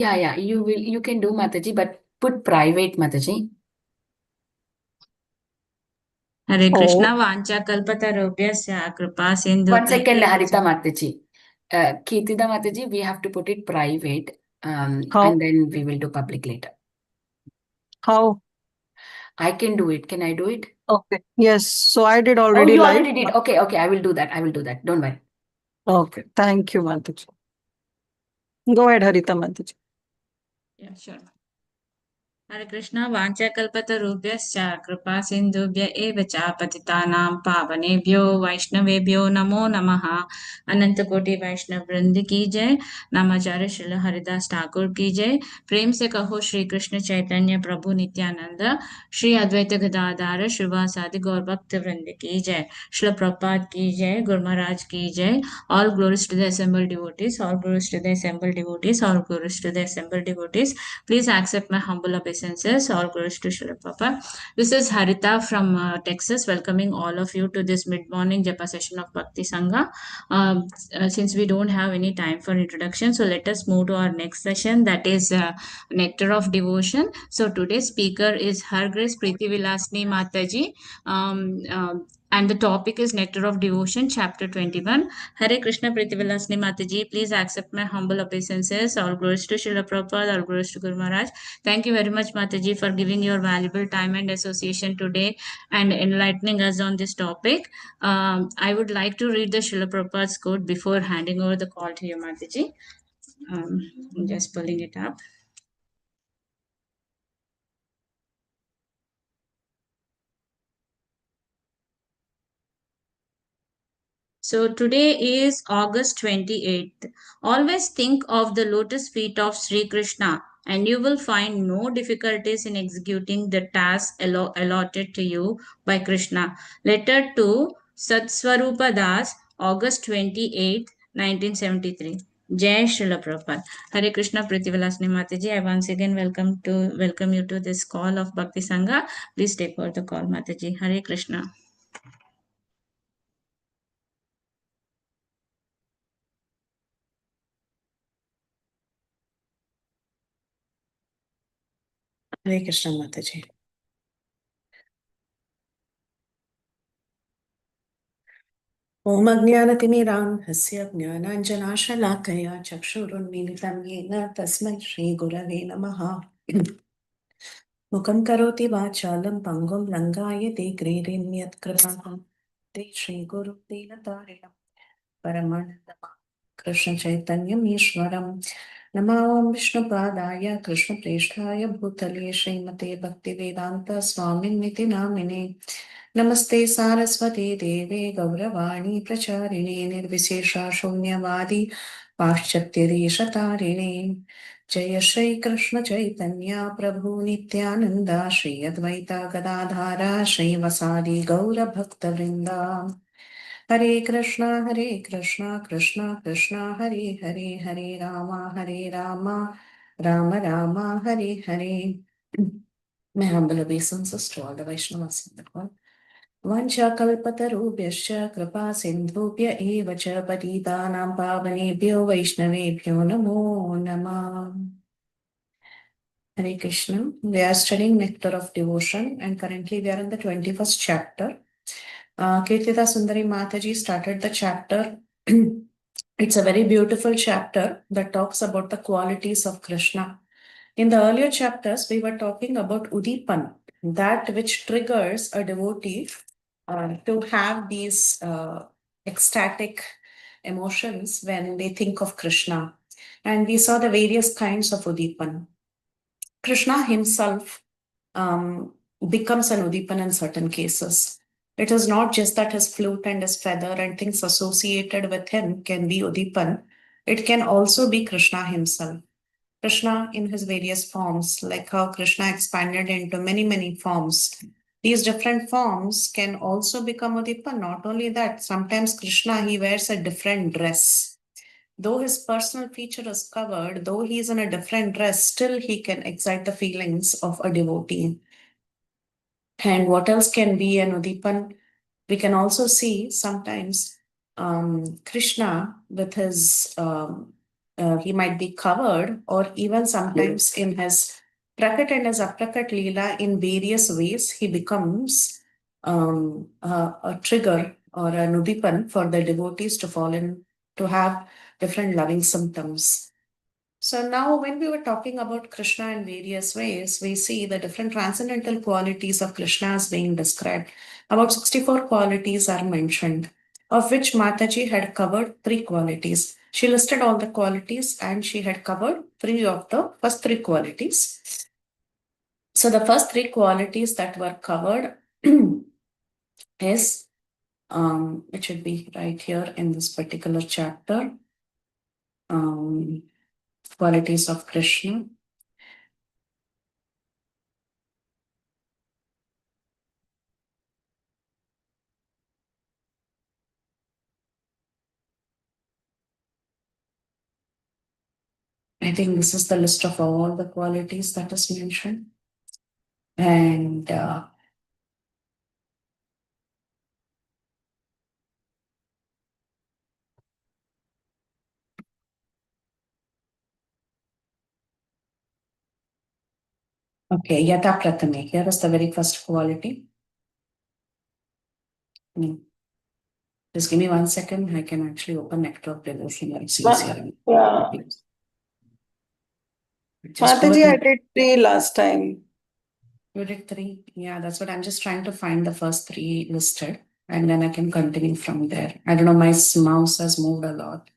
Yeah, you can do Mataji, but put private Mataji. Hare Krishna Oh, Vancha Kalpatarubhyasya Kripa Sindhu 1 second, Harita Mataji. Kirtida Mataji, we have to put it private, and how? then we will do public later. How? I can do it. Can I do it? Okay. Yes. So I did Oh, already you live. already did. Okay, I will do that. I will do that. Don't worry. Okay. Thank you, Mataji. Go ahead, Harita Mataji. Yeah, sure. Hare Krishna Vanchakalpatarubhyascha Kripa Sindhubhya eva cha Patitanam Pavanebhyo Vaishnavebhyo Namo Namaha अनंत कोटि वैष्णव वृंद की जय। नामाचार्य श्रील हरिदास ठाकुर की जय। प्रेम से कहो श्री कृष्ण चैतन्य प्रभु नित्यानंद श्री अद्वैत गदाधार श्रीवासादि गौर भक्त वृंद की जय। श्रील प्रभुपाद की जय। गुरु महाराज की जय। All glories to the assembled devotees, all glories to the assembled devotees, all glories to the assembled devotees. Please accept my humble obeisances. All glories to Srila Prabhupada. This is Harita from Texas, welcoming all of you to this mid-morning Japa session of Bhakti Sangha. Since we don't have any time for introduction, so let us move to our next session, that is Nectar of Devotion. So today's speaker is Her Grace Priti Vilasini Mataji. And the topic is Nectar of Devotion, Chapter 21. Hare Krishna Priti Vilasini Mataji, please accept my humble obeisances. All glories to Srila Prabhupada, all glories to Guru Maharaj. Thank you very much, Mataji, for giving your valuable time and association today and enlightening us on this topic. I would like to read the Srila Prabhupada's quote before handing over the call to you, Mataji. I'm just pulling it up. So today is August 28th. Always think of the lotus feet of Sri Krishna and you will find no difficulties in executing the task allotted to you by Krishna. Letter to Satswarupa Das, August 28th, 1973. Jai Srila Prabhupada. Hare Krishna Pritivilasni Mataji. I once again welcome you to this call of Bhakti Sangha. Please take over the call, Mataji. Hare Krishna. Hare Krishna Mataji. Om Ajnanatimirandhasya Jnananjanashalakaya Chakshurunmilitam Yena Tasmai Shri Gurave Namaha. Mukam Karoti Vachalam Pangum Langayate Gririniat Kripaham Te Shri Guru Dinatarinam Paramanandam Krishna Chaitanyam Ishwaram Namam Vishnu Padaya Krishna Presthaya Bhutale Srimate Bhakti Vedanta Swamin Niti Namine Namaste Saraswati Deve Gauravani Pracharine Nirvisesha Shunyavadi Paschatyarishatarine Jaya Shri Krishna Chaitanya Prabhu Nityananda Shri Advaita Gadadhara Shri Vasadi Gaura Bhakta Vrinda Hare Krishna Krishna Krishna Hare Hare Hare Rama Rama Rama Hare Hare. My humble obeisances to all the Vaishnavas in the call. Vanchakalpatarubhyascha kripa sindhubhya eva cha patitanam pavanebhyo vaishnavebhyo namo namah. Hare Krishna. We are studying Nectar of Devotion and currently we are in the 21st chapter. Kirtida Sundari Mataji started the chapter. It's a very beautiful chapter that talks about the qualities of Krishna. In the earlier chapters, we were talking about Udipan, that which triggers a devotee to have these ecstatic emotions when they think of Krishna. And we saw the various kinds of Udipan. Krishna himself becomes an Udipan in certain cases. It is not just that his flute and his feather and things associated with him can be Udipan. It can also be Krishna himself. Krishna in his various forms, like how Krishna expanded into many, many forms. These different forms can also become Udipa. Not only that, sometimes Krishna, he wears a different dress. Though his personal feature is covered, though he is in a different dress, still he can excite the feelings of a devotee. And what else can be an Udipan? We can also see sometimes Krishna with his he might be covered, or even sometimes in his Prakat and his Aprakat Leela, in various ways, he becomes a trigger or a nudipan for the devotees to fall in, to have different loving symptoms. So now when we were talking about Krishna in various ways, we see the different transcendental qualities of Krishna as being described. About 64 qualities are mentioned, of which Mataji had covered 3 qualities. She listed all the qualities and she had covered 3 of the first 3 qualities. So the first 3 qualities that were covered is, it should be right here in this particular chapter, qualities of Krishna. I think this is the list of all the qualities that is mentioned. And okay, Yata Pratame, here is the very first quality. Just give me 1 second, I can actually open Nectar of Devotion. It's easier. Yeah. Just Mataji, I go did 3 last time. You did 3? Yeah, that's what I'm just trying to find the first 3 listed, and then I can continue from there. I don't know, my mouse has moved a lot.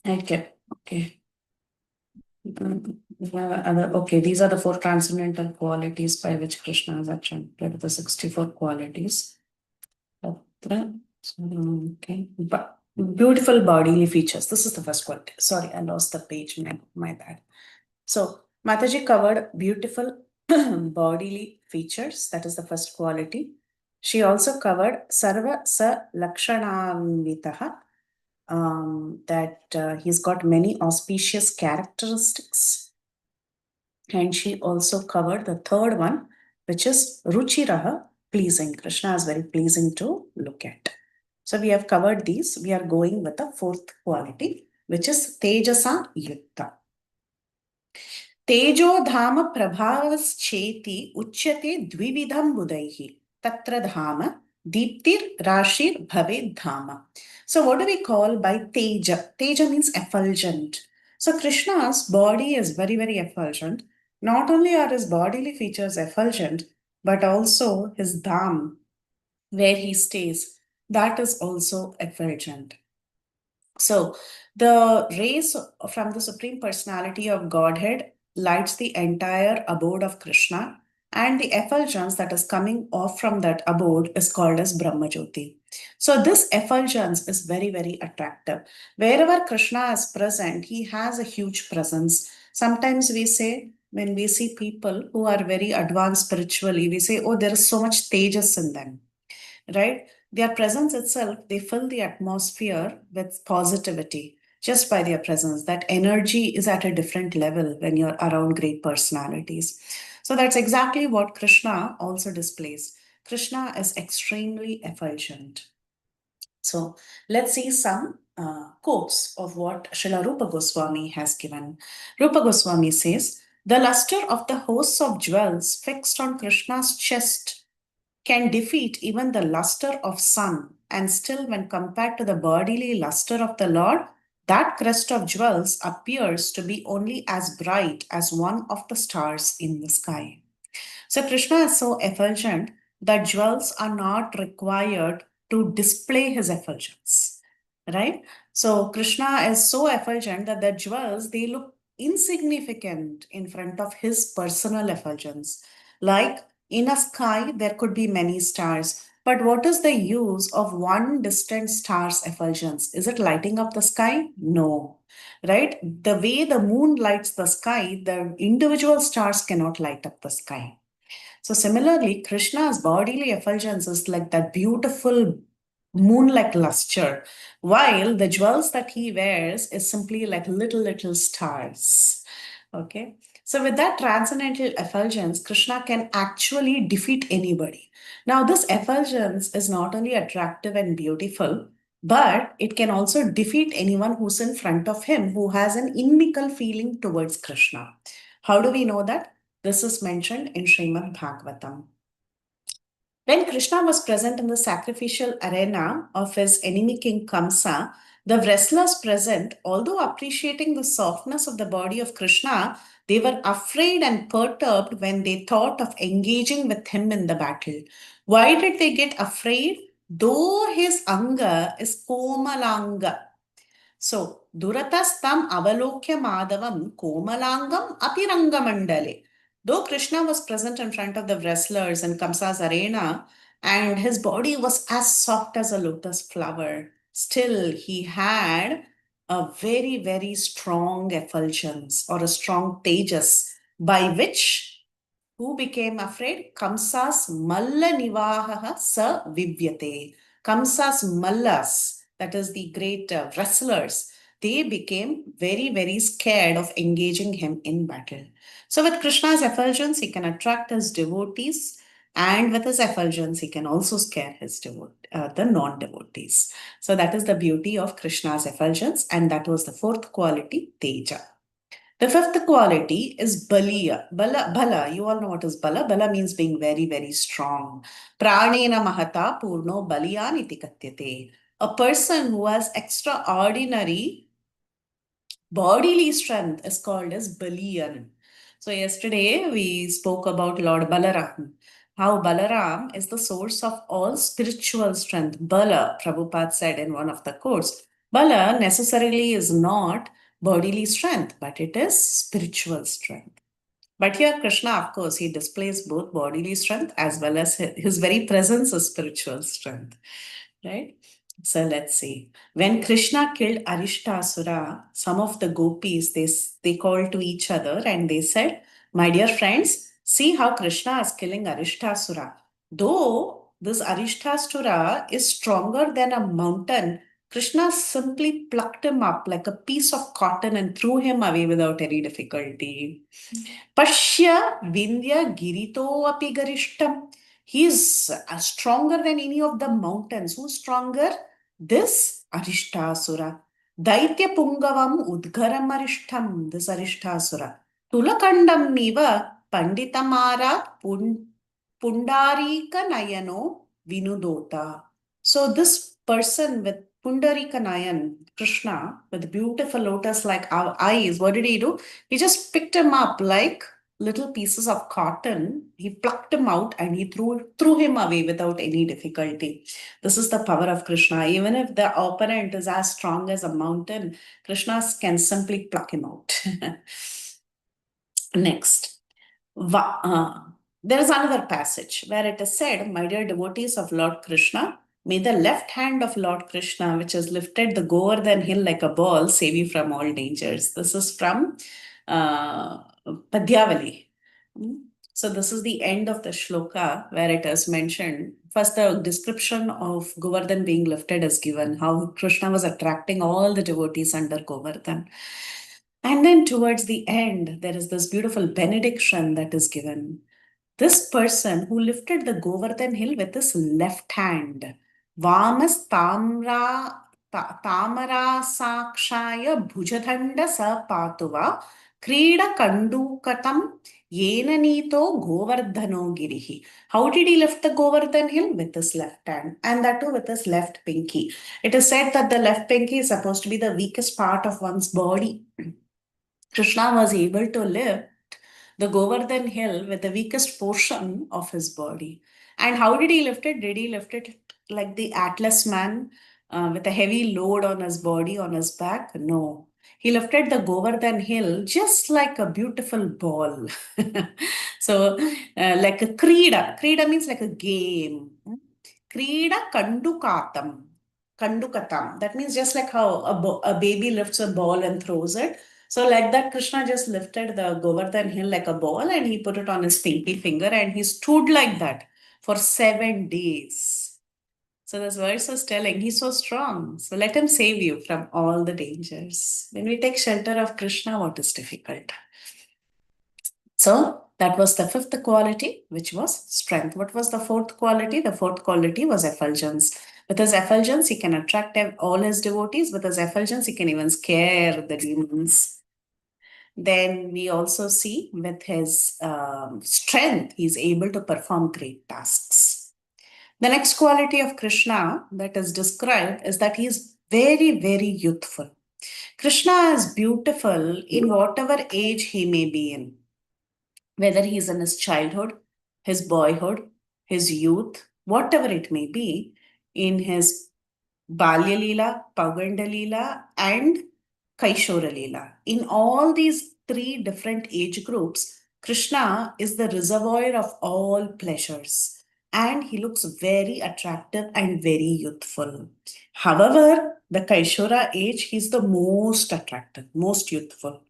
Okay. Okay, these are the 4 transcendental qualities by which Krishna is attracted, the 64 qualities. Okay, but beautiful bodily features. This is the first quality. Sorry, I lost the page. My bad. So Mataji covered beautiful bodily features. That is the first quality. She also covered Sarva Sa Lakshananvitaha, that he's got many auspicious characteristics. And she also covered the third one, which is Ruchiraha, pleasing. Krishna is very pleasing to look at. So we have covered these. We are going with the fourth quality, which is Tejasa Yukta. तेजोधाम प्रभावश्चेति उच्यते द्विविधं बुधैः तत्र धाम दीप्तिर्राशिर् भवेत् धाम. So what do we call by Teja? Teja means effulgent. So Krishna's body is very, very effulgent. Not only are his bodily features effulgent, but also his dham, where he stays, that is also effulgent. So the rays from the Supreme Personality of Godhead lights the entire abode of Krishna, and the effulgence that is coming off from that abode is called as Brahmajyoti. So this effulgence is very, very attractive. Wherever Krishna is present, he has a huge presence. Sometimes we say, when we see people who are very advanced spiritually, we say, oh, there is so much tejas in them, right? Their presence itself, they fill the atmosphere with positivity just by their presence. That energy is at a different level when you're around great personalities. So that's exactly what Krishna also displays. Krishna is extremely effulgent. So let's see some quotes of what Srila Rupa Goswami has given. Rupa Goswami says, the luster of the hosts of jewels fixed on Krishna's chest can defeat even the luster of sun, and still when compared to the bodily luster of the Lord, that crest of jewels appears to be only as bright as one of the stars in the sky. So Krishna is so effulgent that jewels are not required to display his effulgence, right? So Krishna is so effulgent that the jewels, they look insignificant in front of his personal effulgence. Like in a sky, there could be many stars. But what is the use of one distant star's effulgence? Is it lighting up the sky? No, right? The way the moon lights the sky, the individual stars cannot light up the sky. So similarly, Krishna's bodily effulgence is like that beautiful moon-like luster, while the jewels that he wears is simply like little stars. Okay. So with that transcendental effulgence, Krishna can actually defeat anybody. Now, this effulgence is not only attractive and beautiful, but it can also defeat anyone who's in front of him who has an inimical feeling towards Krishna. How do we know that? This is mentioned in Srimad Bhagavatam. When Krishna was present in the sacrificial arena of his enemy king Kamsa, the wrestlers present, although appreciating the softness of the body of Krishna, they were afraid and perturbed when they thought of engaging with him in the battle. Why did they get afraid? Though his anga is komalanga. So, Duratastam avalokya madhavam komalangam apirangamandale. Though Krishna was present in front of the wrestlers in Kamsa's arena and his body was as soft as a lotus flower, still he had a very, very strong effulgence or a strong tejas by which who became afraid? Kamsa's malla nivahaha sa vivyate. Kamsa's mallas, that is the great wrestlers, they became very, very scared of engaging him in battle. So with Krishna's effulgence, he can attract his devotees, and with his effulgence, he can also scare his the non-devotees. So that is the beauty of Krishna's effulgence, and that was the fourth quality, Teja. The fifth quality is baliya. Bala, you all know what is bala. Bala means being very, very strong. Pranena mahata purno baliyan iti katyate. A person who has extraordinary bodily strength is called as baliyan. So yesterday we spoke about Lord Balaram. How Balaram is the source of all spiritual strength. Bala, Prabhupada said in one of the quotes. Bala necessarily is not bodily strength, but it is spiritual strength. But here, Krishna, of course, he displays both bodily strength as well as his very presence is spiritual strength, right? So let's see. When Krishna killed Arishtasura, some of the gopis, they called to each other and they said, my dear friends, see how Krishna is killing Arishtasura. Though this Arishtasura is stronger than a mountain, Krishna simply plucked him up like a piece of cotton and threw him away without any difficulty. Pashya Vindhya Girito api garishtam. He is stronger than any of the mountains. Who's stronger? This Arishtasura. Daitya Pungavam Udgaram Arishtam. This Arishtasura. Tulakandam Niva Panditamara Pundarika Nayano Vinudota. So this person with Pundarika Nayan, Krishna, with beautiful lotus-like eyes, what did he do? He just picked him up like little pieces of cotton. He plucked him out and he threw him away without any difficulty. This is the power of Krishna. Even if the opponent is as strong as a mountain, Krishna can simply pluck him out. Next. There is another passage where it is said, my dear devotees of Lord Krishna, may the left hand of Lord Krishna, which has lifted the Govardhan hill like a ball, save you from all dangers. This is from Padyavali. So this is the end of the shloka where it is mentioned. First, the description of Govardhan being lifted is given, how Krishna was attracting all the devotees under Govardhan. And then towards the end, there is this beautiful benediction that is given. This person who lifted the Govardhan hill with his left hand, Vamas Tamara Sakshaya Bhujadhanda Sa Patuva Krida Kandukatam Yenanito Govardhano Girihi. How did he lift the Govardhan hill? With his left hand, and that too with his left pinky. It is said that the left pinky is supposed to be the weakest part of one's body. Krishna was able to lift the Govardhan hill with the weakest portion of his body. And how did he lift it? Did he lift it like the Atlas man with a heavy load on his body, on his back? No. He lifted the Govardhan hill just like a beautiful ball. So, like a krida. Krida means like a game. Krida kandukatam. Kandukatam. That means just like how a baby lifts a ball and throws it. So like that, Krishna just lifted the Govardhan hill like a ball and he put it on his pinky finger and he stood like that for 7 days. So this verse is telling he's so strong. So let him save you from all the dangers. When we take shelter of Krishna, what is difficult? So that was the fifth quality, which was strength. What was the fourth quality? The fourth quality was effulgence. With his effulgence, he can attract all his devotees. With his effulgence, he can even scare the demons. Then we also see with his strength, he's able to perform great tasks. The next quality of Krishna that is described is that he is very, very youthful. Krishna is beautiful in whatever age he may be in, whether he's in his childhood, his boyhood, his youth, whatever it may be, in his Balya Leela, Pauganda Leela, and Kaishora Leela. In all these three different age groups, Krishna is the reservoir of all pleasures, and he looks very attractive and very youthful. However, the Kaishora age, he's the most attractive, most youthful.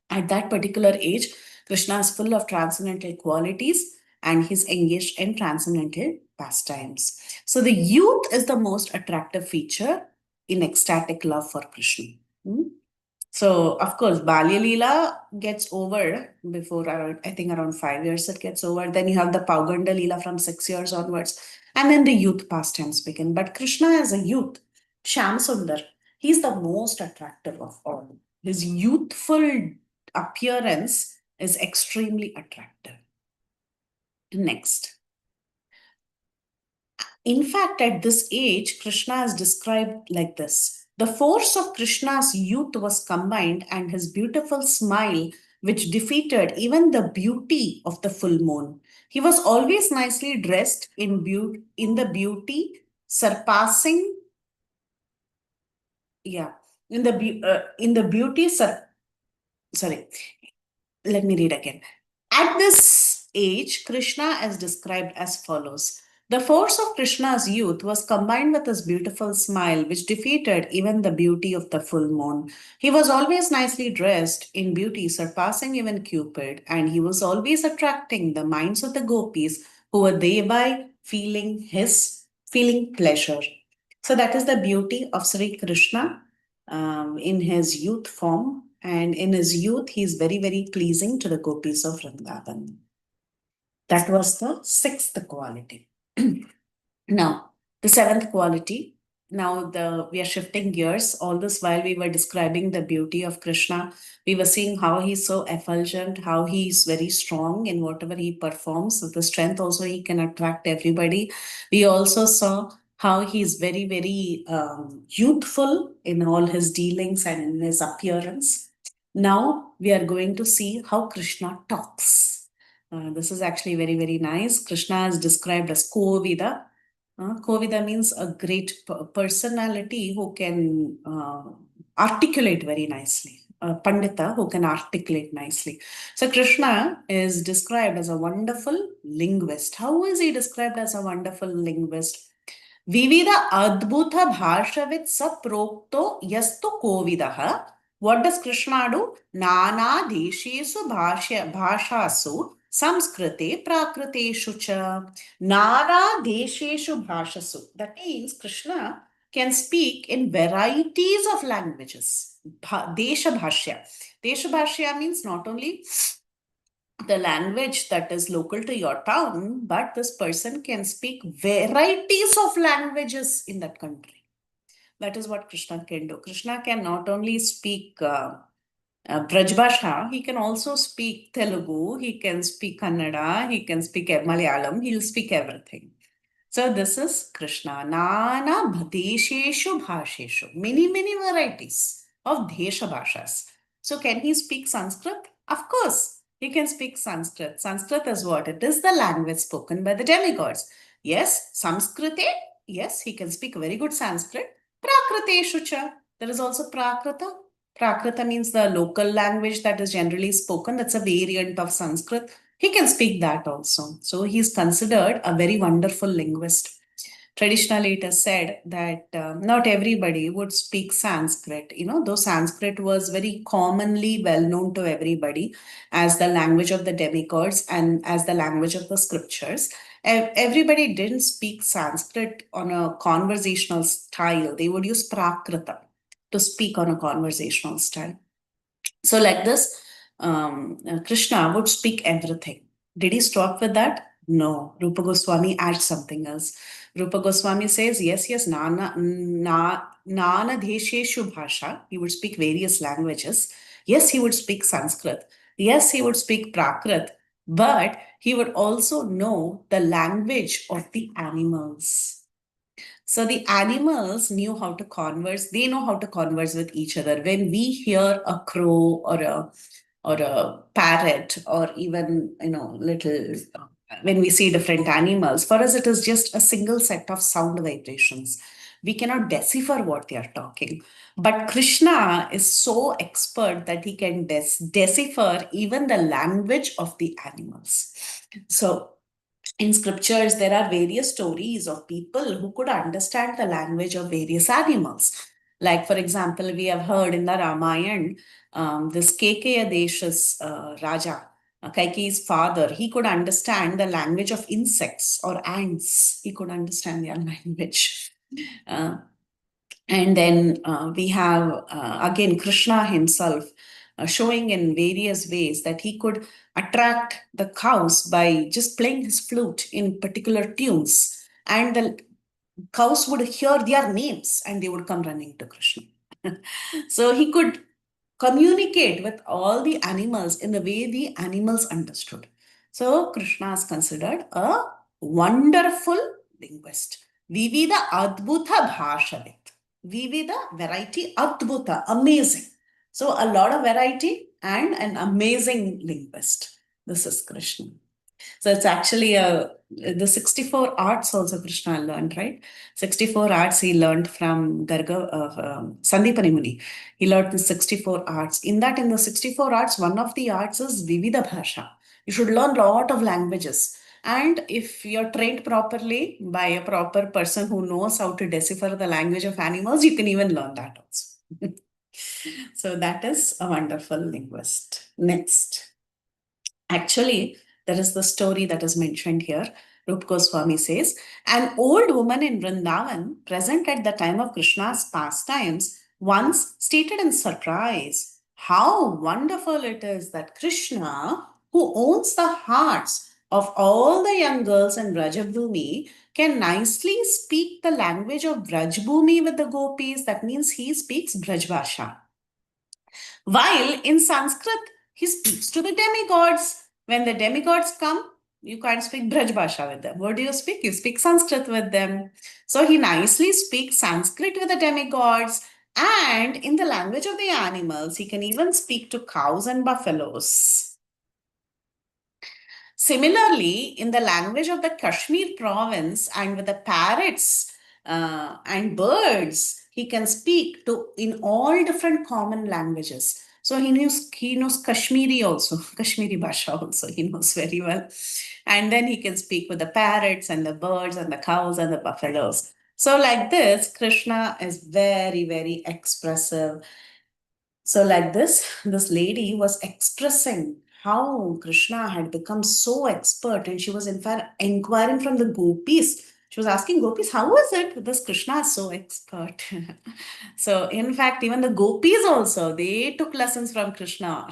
At that particular age, Krishna is full of transcendental qualities and he's engaged in transcendental pastimes. So the youth is the most attractive feature in ecstatic love for Krishna. So, of course, Balya Leela gets over before around, I think around 5 years it gets over. Then you have the Pauganda Leela from 6 years onwards. And then the youth pastimes begin. But Krishna as a youth, Shyam Sundar, he's the most attractive of all. His youthful appearance is extremely attractive. Next. In fact, at this age, Krishna is described like this. The force of Krishna's youth was combined, and his beautiful smile, which defeated even the beauty of the full moon. He was always nicely dressed in the beauty surpassing, in the beauty, sorry, let me read again. At this age, Krishna is described as follows. The force of Krishna's youth was combined with his beautiful smile, which defeated even the beauty of the full moon. He was always nicely dressed in beauty, surpassing even Cupid, and he was always attracting the minds of the gopis, who were thereby feeling pleasure. So that is the beauty of Sri Krishna in his youth form. And in his youth, he is very, very pleasing to the gopis of Vrindavan. That was the sixth quality. Now, the seventh quality. Now we are shifting gears. All this while we were describing the beauty of Krishna, we were seeing how he's so effulgent, how he's very strong in whatever he performs. With the strength also, he can attract everybody. We also saw how he's very, very youthful in all his dealings and in his appearance. Now we are going to see how Krishna talks. This is actually very, very nice. Krishna is described as Kovida. Kovida means a great personality who can articulate very nicely. A Pandita who can articulate nicely. So Krishna is described as a wonderful linguist. How is he described as a wonderful linguist? Vivida Adbhuta Bhashavit Saprokto Yastu Kovidaha. What does Krishna do? Nana Deshesu Bhashasu Samskrite Prakriteshu cha. Nana Desheshu Bhashasu. That means Krishna can speak in varieties of languages. Desha Bhashya. Desha Bhashya means not only the language that is local to your town, but this person can speak varieties of languages in that country. That is what Krishna can do. Krishna can not only speak Braj Bhasha, he can also speak Telugu, he can speak Kannada, he can speak Malayalam, he'll speak everything. So this is Krishna. Nana Desheshu Bhasheshu. Many, many varieties of Desha Bhashas. So can he speak Sanskrit? Of course, he can speak Sanskrit. Sanskrit is what? It is the language spoken by the demigods. Yes, Samskrite. Yes, he can speak very good Sanskrit. Prakriteshu cha. There is also Prakrita. Prakrita means the local language that is generally spoken. That's a variant of Sanskrit. He can speak that also. So he is considered a very wonderful linguist. Traditionally, it is said that not everybody would speak Sanskrit. Though Sanskrit was very commonly well known to everybody as the language of the demigods and as the language of the scriptures. Everybody didn't speak Sanskrit on a conversational style. They would use Prakrita to speak on a conversational style. So like this, Krishna would speak everything. Did he stop with that? No, Rupa Goswami adds something else. Rupa Goswami says, yes, Nana Desheshu Bhasha. He would speak various languages. Yes, he would speak Sanskrit. Yes, he would speak Prakrit. But he would also know the language of the animals. So the animals knew how to converse. They know how to converse with each other. When we hear a crow or a parrot or even little when we see different animals, for us it is just a single set of sound vibrations. We cannot decipher what they are talking, but Krishna is so expert that he can decipher even the language of the animals. So in scriptures, there are various stories of people who could understand the language of various animals. Like, for example, we have heard in the Ramayana, this Kekeya Desha's Raja, Kaikeyi's father, he could understand the language of insects or ants. He could understand their language. And then we have, again, Krishna himself showing in various ways that he could attract the cows by just playing his flute in particular tunes. And the cows would hear their names and they would come running to Krishna. So he could communicate with all the animals in the way the animals understood. So Krishna is considered a wonderful linguist. Vivida Adbhuta Bhashavit. Vivida, variety, Adbhuta, amazing. So a lot of variety and an amazing linguist. This is Krishna. So it's actually the 64 arts also Krishna learned, right? 64 arts he learned from Sandipani Muni. He learned the 64 arts. In the 64 arts, one of the arts is Vividha Bhasha. You should learn a lot of languages. And if you're trained properly by a proper person who knows how to decipher the language of animals, you can even learn that also. So that is a wonderful linguist. Next. Actually, there is the story that is mentioned here. Rupa Goswami says, an old woman in Vrindavan, present at the time of Krishna's pastimes, once stated in surprise, how wonderful it is that Krishna, who owns the hearts of all the young girls in Brajabhumi, can nicely speak the language of Brajbhumi with the gopis. That means he speaks Brajbhasha. While in Sanskrit, he speaks to the demigods. When the demigods come, you can't speak Braj Bhasha with them. What do you speak? You speak Sanskrit with them. So he nicely speaks Sanskrit with the demigods. And in the language of the animals, he can even speak to cows and buffaloes. Similarly, in the language of the Kashmir province and with the parrots and birds, he can speak to in all different common languages. So he knows Kashmiri also, Kashmiri Bhasha also, he knows very well. And then he can speak with the parrots and the birds and the cows and the buffaloes. So like this, Krishna is very, very expressive. So like this lady was expressing how Krishna had become so expert, and she was in fact inquiring from the gopis. She was asking gopis, how is it this Krishna is so expert? So in fact, even the gopis also, they took lessons from Krishna.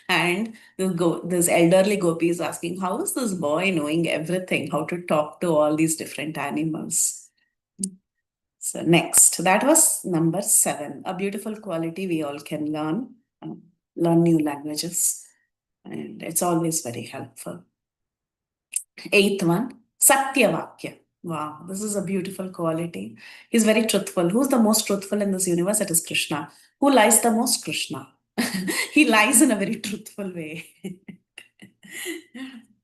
And this elderly gopi is asking, how is this boy knowing everything, how to talk to all these different animals? So next, that was number 7, a beautiful quality we all can learn new languages, and it's always very helpful. 8th one, Satyavakya. Wow, this is a beautiful quality. He's very truthful. Who's the most truthful in this universe? It is Krishna. Who lies the most? Krishna. He lies in a very truthful way.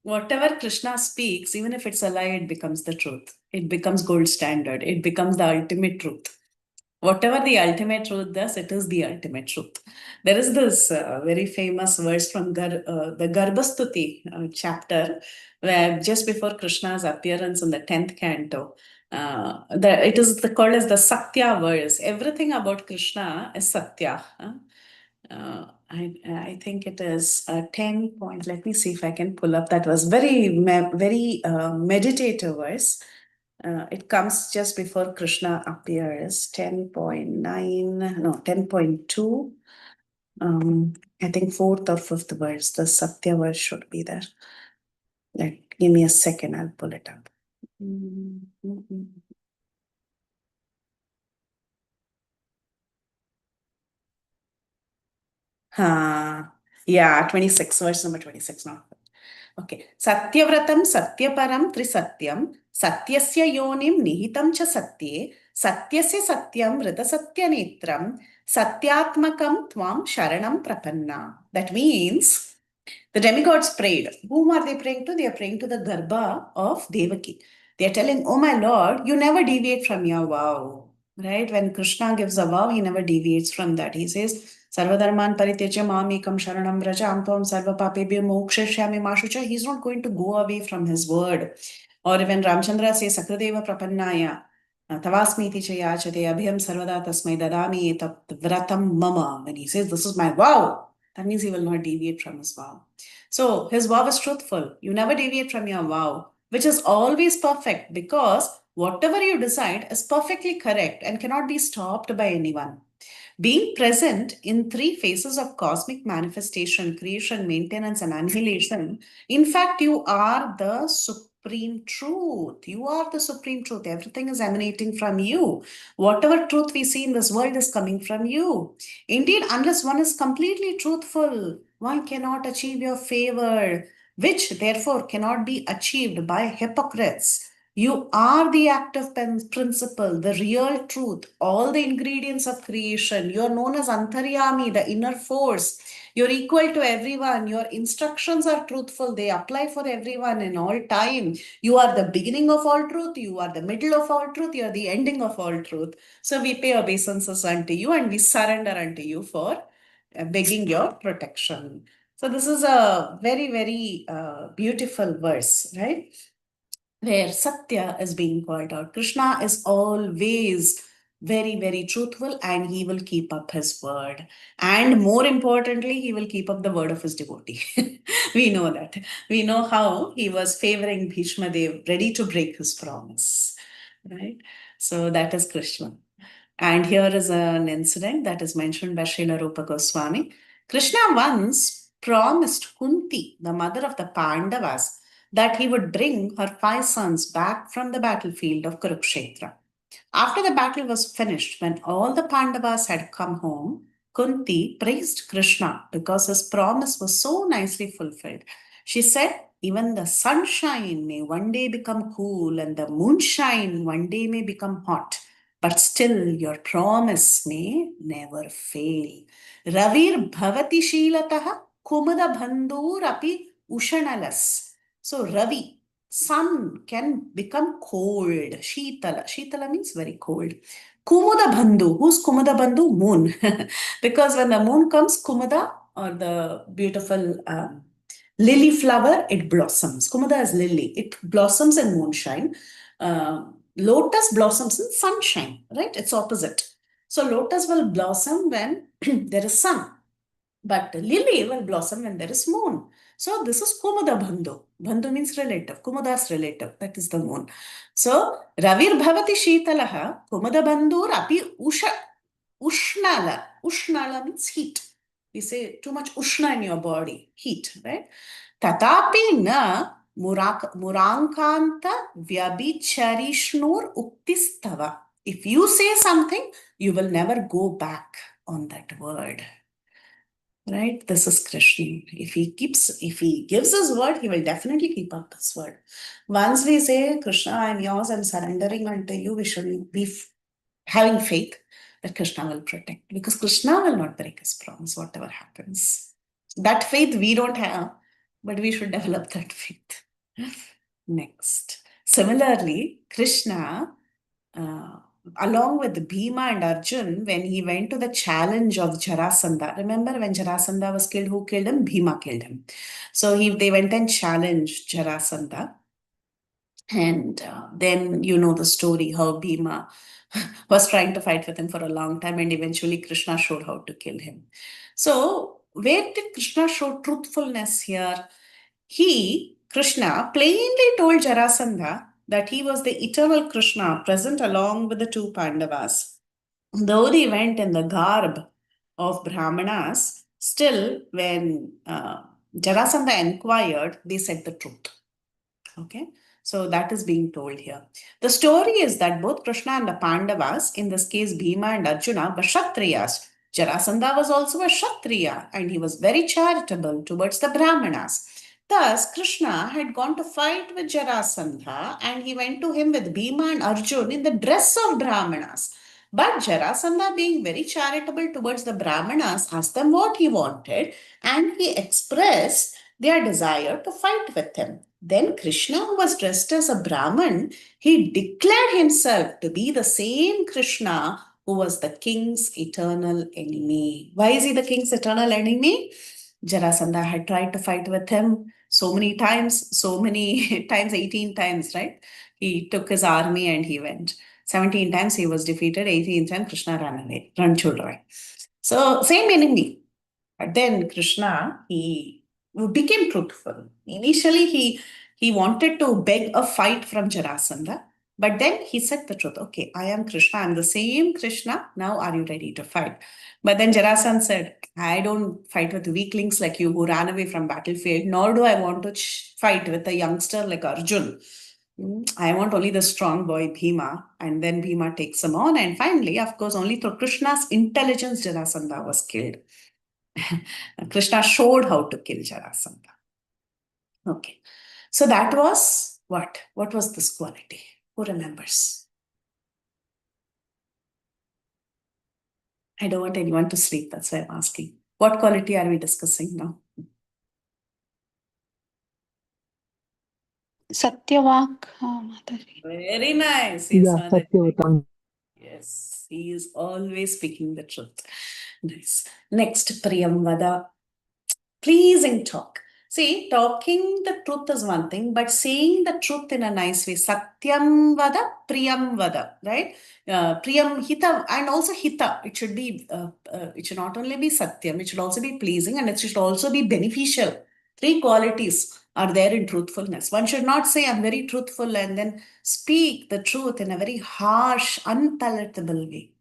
Whatever Krishna speaks, even if it's a lie, it becomes the truth. It becomes gold standard. It becomes the ultimate truth. Whatever the ultimate truth does, it is the ultimate truth. There is this very famous verse from the Garbhastuti chapter, where just before Krishna's appearance in the 10th canto, it is called as the Satya verse. Everything about Krishna is Satya. I think it is 10 point. Let me see if I can pull up that verse. Very meditative verse. It comes just before Krishna appears. 10.9, no, 10.2. I think 4th or 5th verse. The Satya verse should be there. Give me a second, I'll pull it up. Yeah, 26, verse number 26 now. Okay. Satyavratam satyaparam trisatyam satyasya yonim nihitam cha satye satyasya satyam vritasatya netram satyatmakam tvam sharanam prapanna. That means the demigods prayed. Whom are they praying to? They are praying to the Garbha of Devaki. They are telling, oh my Lord, you never deviate from your vow. Right? When Krishna gives a vow, he never deviates from that. He says, Sarvadharman parityaja mamekam sharanam vraja ampam sarva papebhyo mokshashyami mashucha. He's not going to go away from his word. Or when Ramchandra says, Sakradeva prapannaya, tavasmiti chayachate abhyam sarvada tasmai dadami etat vratam mama. When he says, this is my vow, that means he will not deviate from his vow. So his vow is truthful. You never deviate from your vow, which is always perfect because whatever you decide is perfectly correct and cannot be stopped by anyone. Being present in three phases of cosmic manifestation, creation, maintenance, and annihilation, in fact, you are the supreme truth. You are the supreme truth. Everything is emanating from you. Whatever truth we see in this world is coming from you. Indeed, unless one is completely truthful, one cannot achieve your favor, which therefore cannot be achieved by hypocrites. You are the active principle, the real truth, all the ingredients of creation. You are known as Antaryami, the inner force. You're equal to everyone. Your instructions are truthful. They apply for everyone in all time. You are the beginning of all truth. You are the middle of all truth. You are the ending of all truth. So we pay obeisances unto you and we surrender unto you for begging your protection. So this is a very, very beautiful verse, right? Where Satya is being called out. Krishna is always very, very truthful and he will keep up his word. And more importantly, he will keep up the word of his devotee. We know that. We know how he was favoring Bhishma Dev, ready to break his promise. Right? So that is Krishna. And here is an incident that is mentioned by Srila Rupa Goswami. Krishna once promised Kunti, the mother of the Pandavas, that he would bring her 5 sons back from the battlefield of Kurukshetra. After the battle was finished, when all the Pandavas had come home, Kunti praised Krishna because his promise was so nicely fulfilled. She said, even the sunshine may one day become cool and the moonshine one day may become hot, but still your promise may never fail. Ravir bhavati shilataha kumada bandhur api ushanalas. So Ravi, sun can become cold. Shitala. Shitala means very cold. Kumuda Bandhu. Who's Kumuda Bandhu? Moon. Because when the moon comes, Kumuda, or the beautiful lily flower, it blossoms. Kumuda is lily. It blossoms in moonshine. Lotus blossoms in sunshine, right? It's opposite. So lotus will blossom when there is sun. But lily will blossom when there is moon. So this is Kumuda Bandhu. Bandhu means relative. Kumuda's relative. That is the moon. So Ravir Bhavati Shitalaha Kumuda Bandhur Api Ushnala. Ushnala means heat. We say too much Ushna in your body. Heat, right? Tatapi na Murankanta Vyabhicharishnur Uktistava. If you say something, you will never go back on that word. Right? This is Krishna. If he gives his word, he will definitely keep up his word. Once we say, Krishna, I'm yours, I'm surrendering unto you, we should be having faith that Krishna will protect. Because Krishna will not break his promise, whatever happens. That faith we don't have, but we should develop that faith. Next. Similarly, Krishna, along with Bhima and Arjun, when he went to the challenge of Jarasandha, remember when Jarasandha was killed, who killed him? Bhima killed him. So they went and challenged Jarasandha. And then you know the story, how Bhima was trying to fight with him for a long time and eventually Krishna showed how to kill him. So where did Krishna show truthfulness here? Krishna, plainly told Jarasandha that he was the eternal Krishna present along with the 2 Pandavas. Though they went in the garb of Brahmanas, still when Jarasandha inquired, they said the truth. Okay, so that is being told here. The story is that both Krishna and the Pandavas, in this case Bhima and Arjuna, were Kshatriyas. Jarasandha was also a Kshatriya and he was very charitable towards the Brahmanas. Thus, Krishna had gone to fight with Jarasandha and he went to him with Bhima and Arjuna in the dress of Brahmanas. But Jarasandha, being very charitable towards the Brahmanas, asked them what he wanted and he expressed their desire to fight with him. Then Krishna, who was dressed as a Brahman, he declared himself to be the same Krishna who was the king's eternal enemy. Why is he the king's eternal enemy? Jarasandha had tried to fight with him so many times, 18 times, right? He took his army and he went. 17 times he was defeated, 18th time Krishna ran away, away. So same enemy. But then Krishna, he became truthful. Initially, he wanted to beg a fight from Jarasandha, but then he said the truth. Okay, I am Krishna. I'm the same Krishna. Now, are you ready to fight? But then Jarasandha said, I don't fight with weaklings like you who ran away from battlefield, nor do I want to fight with a youngster like Arjun. I want only the strong boy Bhima. And then Bhima takes him on. And finally, of course, only through Krishna's intelligence, Jarasandha was killed. Krishna showed how to kill Jarasandha. Okay. So that was what? What was this quality? Who remembers? I don't want anyone to sleep. That's why I'm asking. What quality are we discussing now? Satyavak, Mataji. Very nice. Yes, Yeah, Mataji. Satyavatam. Yes, he is always speaking the truth. Nice. Next, Priyamvada. Pleasing talk. See, talking the truth is one thing, but saying the truth in a nice way. Satyam vada, priyam vada, right? Priyam hita and also hita. It should be. It should not only be satyam. It should also be pleasing, and it should also be beneficial. 3 qualities are there in truthfulness. One should not say I'm very truthful and then speak the truth in a very harsh, unpalatable way.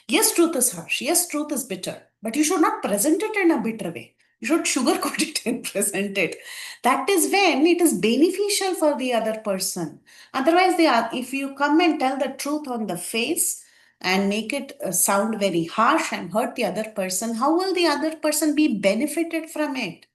Yes, truth is harsh. Yes, truth is bitter. But you should not present it in a bitter way. You should sugarcoat it and present it. That is when it is beneficial for the other person. Otherwise, if you come and tell the truth on the face and make it sound very harsh and hurt the other person, how will the other person be benefited from it?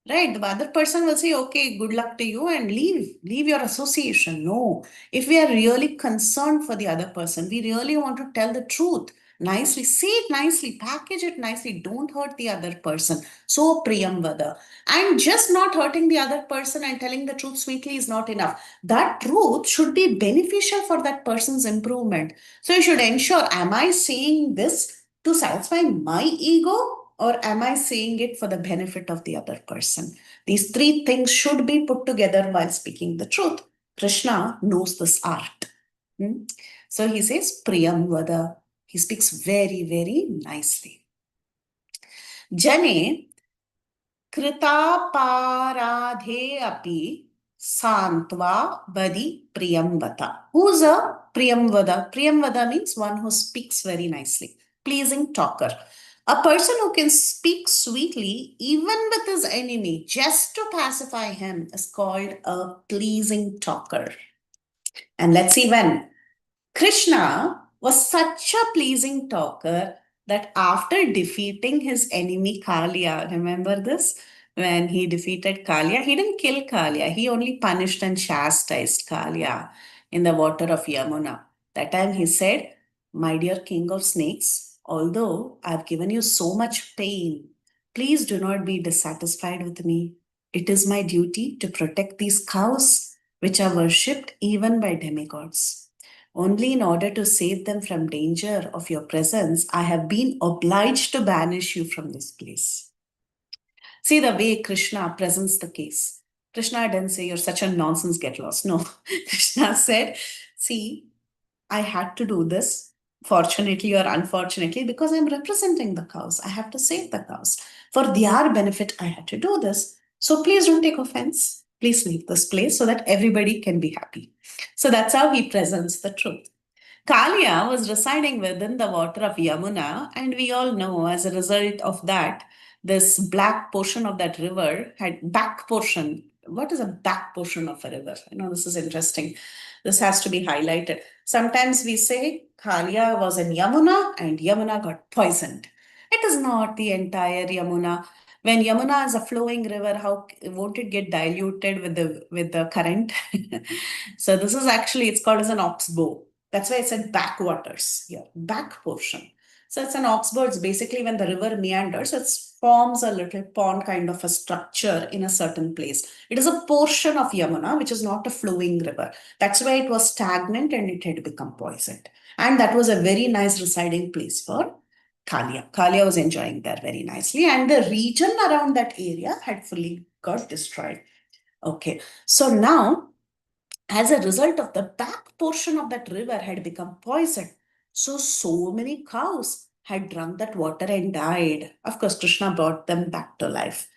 Right? The other person will say, okay, good luck to you and leave your association. No. If we are really concerned for the other person, we really want to tell the truth nicely, say it nicely, package it nicely, don't hurt the other person. So Priyamvada. And just not hurting the other person and telling the truth sweetly is not enough. That truth should be beneficial for that person's improvement. So you should ensure, am I saying this to satisfy my ego? Or am I saying it for the benefit of the other person? These 3 things should be put together while speaking the truth. Krishna knows this art. So he says, Priyam Vada. He speaks very, very nicely. Jane Krita Paradhe Api Santva Badi Priyamvada. Who's a Priyamvada? Priyamvada means one who speaks very nicely. Pleasing talker. A person who can speak sweetly even with his enemy just to pacify him is called a pleasing talker. And let's see when. Krishna was such a pleasing talker that after defeating his enemy Kaliya, remember this? When he defeated Kaliya, he didn't kill Kaliya. He only punished and chastised Kaliya in the water of Yamuna. That time he said, my dear king of snakes, although I've given you so much pain, please do not be dissatisfied with me. It is my duty to protect these cows which are worshipped even by demigods. Only in order to save them from danger of your presence, I have been obliged to banish you from this place. See the way Krishna presents the case. Krishna didn't say, you're such a nonsense, get lost. No, Krishna said, see, I had to do this, fortunately or unfortunately, because I'm representing the cows. I have to save the cows. For their benefit, I had to do this. So please don't take offense. Please leave this place so that everybody can be happy. So that's how he presents the truth. Kaliya was residing within the water of Yamuna, and we all know as a result of that, this black portion of that river had back portion what is a back portion of a river? I know this is interesting. This has to be highlighted. Sometimes we say Kalia was in Yamuna and Yamuna got poisoned. It is not the entire Yamuna. When Yamuna is a flowing river, how won't it get diluted with the current? So this is actually, it's called as an oxbow. That's why I said backwaters. Yeah, back portion. So it's an oxbow. It's basically when the river meanders, it forms a little pond kind of a structure in a certain place. It is a portion of Yamuna, which is not a flowing river. That's why it was stagnant and it had become poisoned. And that was a very nice residing place for Kalia. Kalia was enjoying there very nicely. And the region around that area had fully got destroyed. Okay. So now, as a result of the back portion of that river had become poisoned. So many cows had drunk that water and died. Of course, Krishna brought them back to life.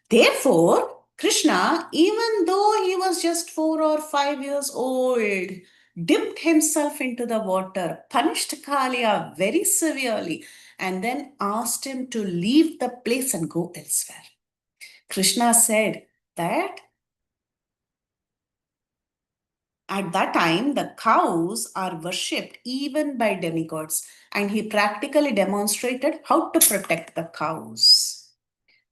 Therefore, Krishna, even though he was just 4 or 5 years old, dipped himself into the water, punished Kalia very severely, and then asked him to leave the place and go elsewhere. Krishna said that at that time, the cows are worshipped even by demigods, and he practically demonstrated how to protect the cows.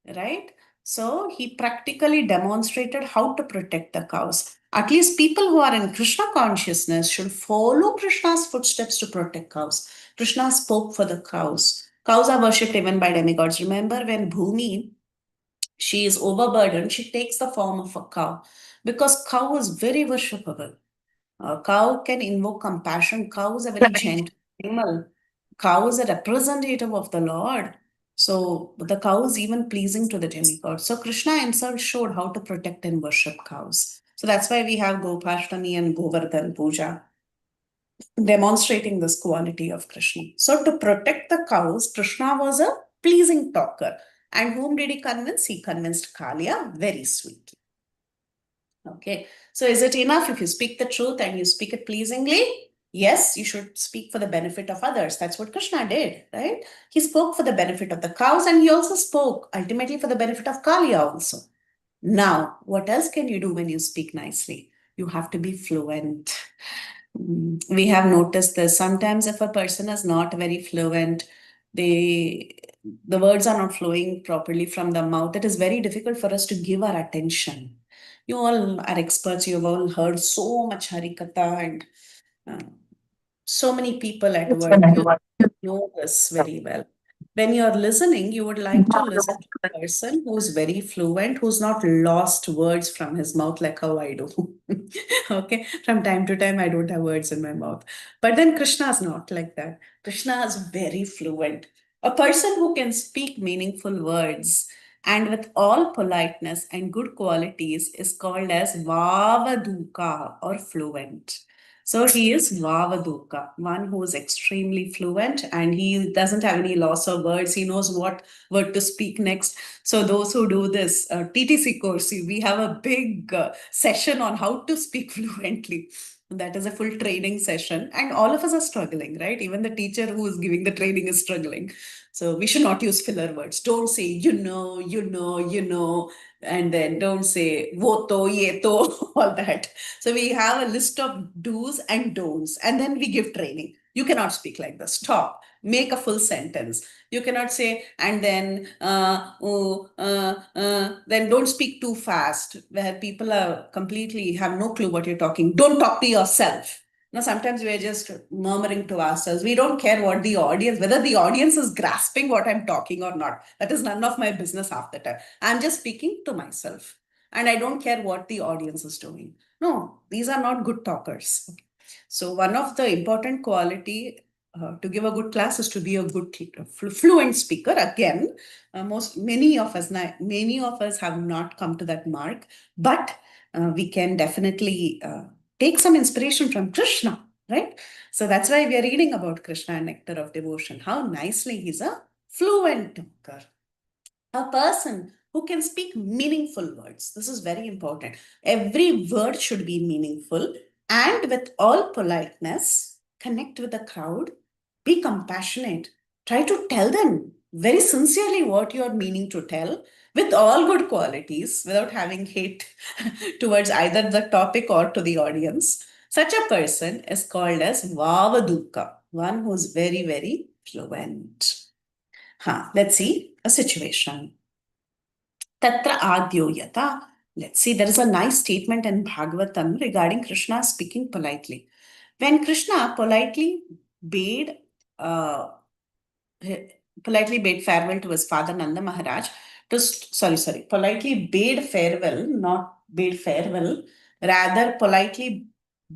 Right? So he practically demonstrated how to protect the cows. At least people who are in Krishna consciousness should follow Krishna's footsteps to protect cows. Krishna spoke for the cows. Cows are worshipped even by demigods. Remember when Bhumi, she is overburdened, she takes the form of a cow because cow is very worshipable. A cow can invoke compassion. Cow is a very gentle animal. Cow is a representative of the Lord. So the cow is even pleasing to the demigod. So Krishna himself showed how to protect and worship cows. So that's why we have Gopashtami and Govardhan Puja, demonstrating this quality of Krishna. So to protect the cows, Krishna was a pleasing talker. And whom did he convince? He convinced Kalia very sweetly. Okay, so is it enough if you speak the truth and you speak it pleasingly? Yes, you should speak for the benefit of others. That's what Krishna did, right? He spoke for the benefit of the cows and he also spoke ultimately for the benefit of Kalia also. Now, what else can you do when you speak nicely? You have to be fluent. We have noticed this. Sometimes if a person is not very fluent, the words are not flowing properly from the mouth. It is very difficult for us to give our attention. You all are experts. You've all heard so much Harikatha and so many people at work. You know this very well. When you're listening, you would like to listen to a person who's very fluent, who's not lost words from his mouth like how I do. Okay, from time to time, I don't have words in my mouth. But then Krishna is not like that. Krishna is very fluent. A person who can speak meaningful words and with all politeness and good qualities is called as Vavaduka or fluent. So he is Vavaduka, one who is extremely fluent and he doesn't have any loss of words. He knows what word to speak next. So those who do this TTC course, we have a big session on how to speak fluently. That is a full training session and all of us are struggling, right? Even the teacher who is giving the training is struggling. So we should not use filler words. Don't say, you know, and then don't say, wo to, ye to, all that. So we have a list of do's and don'ts, and then we give training. You cannot speak like this. Stop. Make a full sentence. You cannot say, and then, then don't speak too fast, where people are completely have no clue what you're talking. Don't talk to yourself. Now, sometimes we're just murmuring to ourselves. We don't care what the audience, whether the audience is grasping what I'm talking or not. That is none of my business half the time. I'm just speaking to myself. And I don't care what the audience is doing. No, these are not good talkers. So one of the important quality to give a good class is to be a good fluent speaker. Again, many of us have not come to that mark, but we can definitely take some inspiration from Krishna, right? So that's why we are reading about Krishna and Nectar of Devotion. How nicely he's a fluent talker. A person who can speak meaningful words. This is very important. Every word should be meaningful and with all politeness, connect with the crowd, be compassionate. Try to tell them very sincerely what you are meaning to tell with all good qualities without having hate towards either the topic or to the audience. Such a person is called as Vavaduka, one who's very, very fluent. Let's see a situation. Tatra adyo yata. Let's see, there is a nice statement in Bhagavatam regarding Krishna speaking politely. When Krishna politely bade uh, politely bade farewell to his father Nanda Maharaj politely bade farewell, not bade farewell, rather politely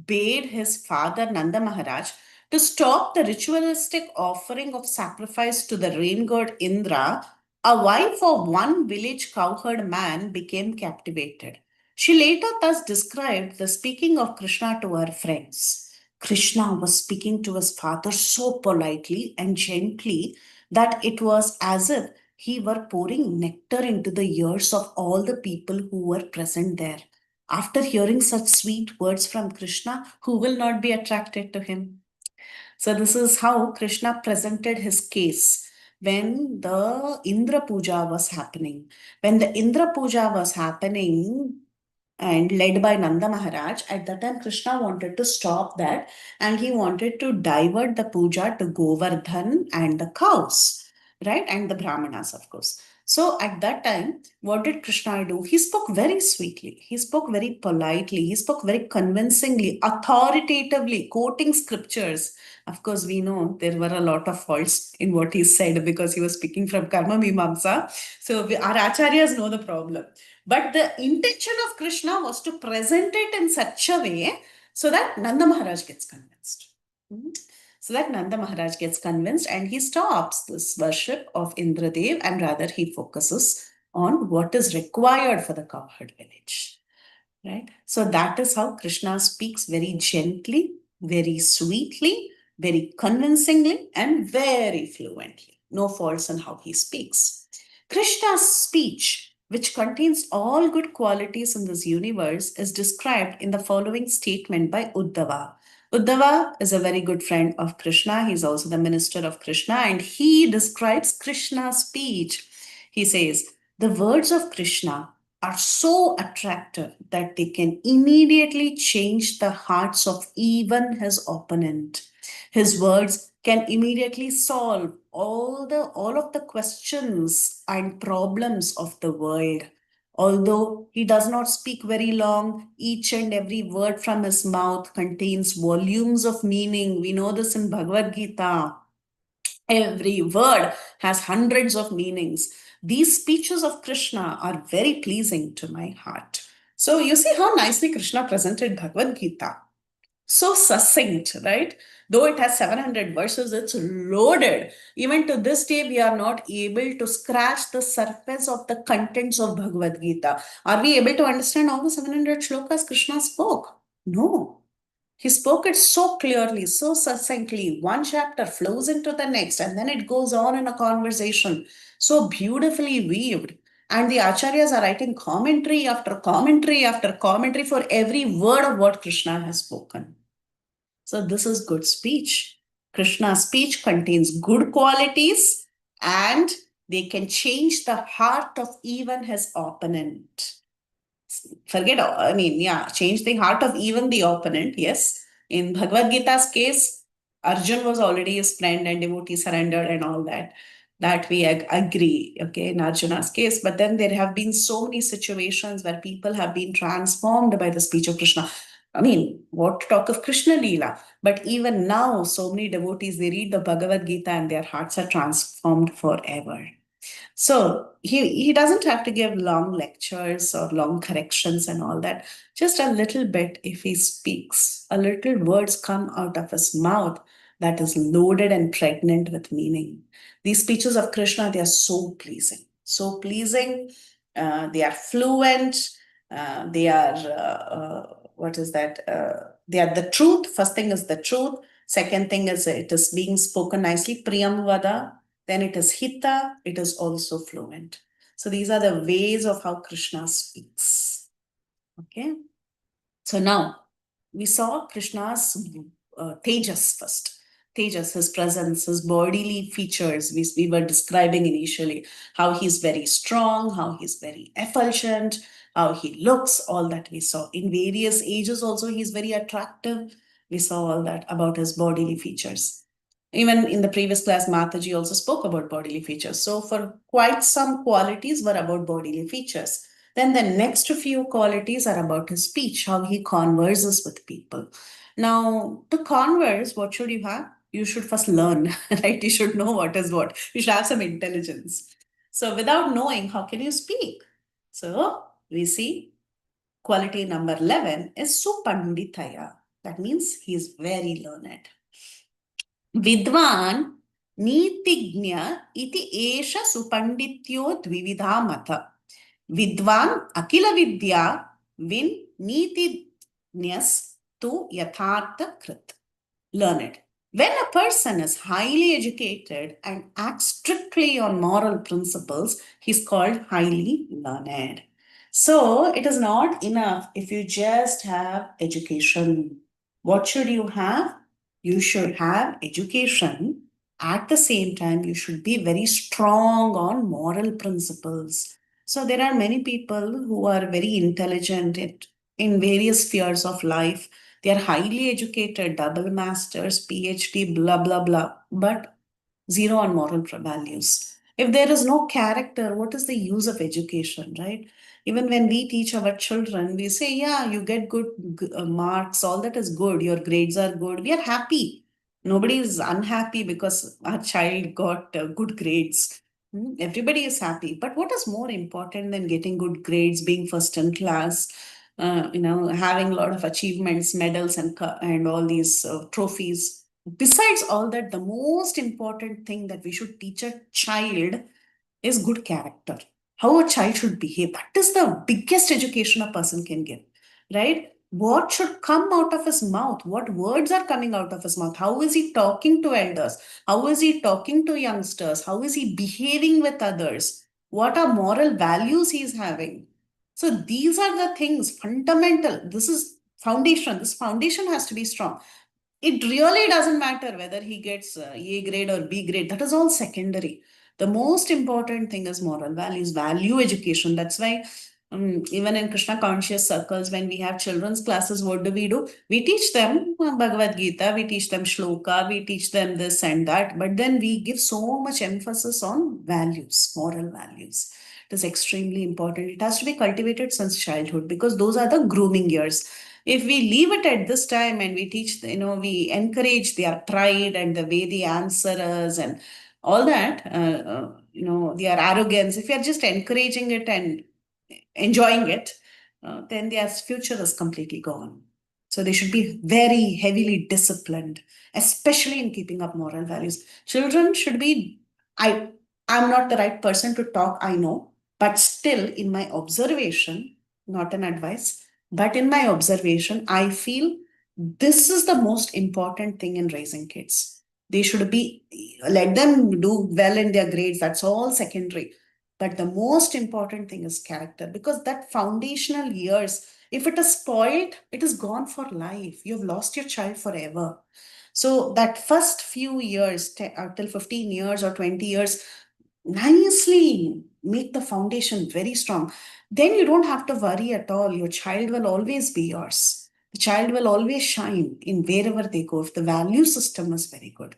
bade his father Nanda Maharaj to stop the ritualistic offering of sacrifice to the rain god Indra. A wife of one village cowherd man became captivated. She later thus described the speaking of Krishna to her friends. Krishna was speaking to his father so politely and gently that it was as if he were pouring nectar into the ears of all the people who were present there. After hearing such sweet words from Krishna, who will not be attracted to him? So, this is how Krishna presented his case when the Indra Puja was happening. When the Indra Puja was happening, and led by Nanda Maharaj. At that time, Krishna wanted to stop that and he wanted to divert the puja to Govardhan and the cows, right? And the Brahmanas, of course. So at that time, what did Krishna do? He spoke very sweetly. He spoke very politely. He spoke very convincingly, authoritatively, quoting scriptures. Of course, we know there were a lot of faults in what he said because he was speaking from Karma Mimamsa. So our acharyas know the problem. But the intention of Krishna was to present it in such a way so that Nanda Maharaj gets convinced. So that Nanda Maharaj gets convinced and he stops this worship of Indradev and rather he focuses on what is required for the cowherd village. Right? So that is how Krishna speaks very gently, very sweetly, very convincingly, and very fluently. No faults in how he speaks. Krishna's speech, which contains all good qualities in this universe, is described in the following statement by Uddhava. Uddhava is a very good friend of Krishna. He's also the minister of Krishna, and he describes Krishna's speech. He says, the words of Krishna are so attractive that they can immediately change the hearts of even his opponent. His words can immediately solve all of the questions and problems of the world. Although he does not speak very long, each and every word from his mouth contains volumes of meaning. We know this in Bhagavad Gita. Every word has hundreds of meanings. These speeches of Krishna are very pleasing to my heart. So you see how nicely Krishna presented Bhagavad Gita. So succinct, right? Though it has 700 verses, it's loaded. Even to this day, we are not able to scratch the surface of the contents of Bhagavad Gita. Are we able to understand all the 700 shlokas Krishna spoke? No. He spoke it so clearly, so succinctly. One chapter flows into the next, and then it goes on in a conversation, so beautifully weaved. And the acharyas are writing commentary after commentary after commentary for every word of what Krishna has spoken. So, this is good speech. Krishna's speech contains good qualities and they can change the heart of even his opponent. Change the heart of even the opponent. Yes. In Bhagavad Gita's case, Arjun was already his friend and devotee surrendered and all that. That we agree, okay, in Arjuna's case. But then there have been so many situations where people have been transformed by the speech of Krishna. I mean, what to talk of Krishna Leela? But even now, so many devotees, they read the Bhagavad Gita and their hearts are transformed forever. So he doesn't have to give long lectures or long corrections and all that. Just a little bit, if he speaks, a little words come out of his mouth that is loaded and pregnant with meaning. These speeches of Krishna, they are so pleasing, so pleasing. They are fluent. They are, what is that? They are the truth. First thing is the truth. Second thing is it is being spoken nicely. Priyam Vada. Then it is Hita, it is also fluent. So these are the ways of how Krishna speaks. Okay. So now we saw Krishna's Tejas first. Tejas, his presence, his bodily features, we were describing initially, how he's very strong, how he's very effulgent, how he looks, all that we saw. In various ages also, he's very attractive. We saw all that about his bodily features. Even in the previous class, Mataji also spoke about bodily features. So for quite some qualities were about bodily features. Then the next few qualities are about his speech, how he converses with people. Now, to converse, what should you have? You should first learn, right? You should know what is what. You should have some intelligence. So without knowing, how can you speak? So we see quality number 11 is supanditaya. That means he is very learned. Vidwan नीतिज्ञ इति एष सुपंडित्यो द्विविधा मत. Vidwan akila vidya win nitijñas tu yathartha krit. Learned. When a person is highly educated and acts strictly on moral principles, he's called highly learned. So it is not enough if you just have education. What should you have? You should have education. At the same time, you should be very strong on moral principles. So there are many people who are very intelligent in various spheres of life. They are highly educated, double masters, PhD, blah, blah, blah, but zero on moral values. If there is no character, what is the use of education, right? Even when we teach our children, we say, yeah, you get good marks, all that is good, your grades are good, we are happy. Nobody is unhappy because our child got good grades. Everybody is happy. But what is more important than getting good grades, being first in class, having a lot of achievements, medals, and all these trophies? Besides all that, the most important thing that we should teach a child is good character. How a child should behave. That is the biggest education a person can give, right? What should come out of his mouth? What words are coming out of his mouth? How is he talking to elders? How is he talking to youngsters? How is he behaving with others? What are moral values he is having? So these are the things fundamental. This is foundation. This foundation has to be strong. It really doesn't matter whether he gets A grade or B grade. That is all secondary. The most important thing is moral values, value education. That's why even in Krishna conscious circles, when we have children's classes, what do? We teach them Bhagavad Gita, we teach them shloka, we teach them this and that. But then we give so much emphasis on values, moral values. It is extremely important. It has to be cultivated since childhood because those are the grooming years. If we leave it at this time and we teach, we encourage their pride and the way they answer us and all that, their arrogance, if we are just encouraging it and enjoying it, then their future is completely gone. So they should be very heavily disciplined, especially in keeping up moral values. Children should be, I'm not the right person to talk, I know, but still in my observation, not an advice, but in my observation, I feel this is the most important thing in raising kids. They should be, let them do well in their grades, that's all secondary. But the most important thing is character, because that foundational years, if it is spoiled, it is gone for life. You've lost your child forever. So that first few years, till 15 years or 20 years, nicely make the foundation very strong. Then you don't have to worry at all. Your child will always be yours. The child will always shine in wherever they go if the value system is very good.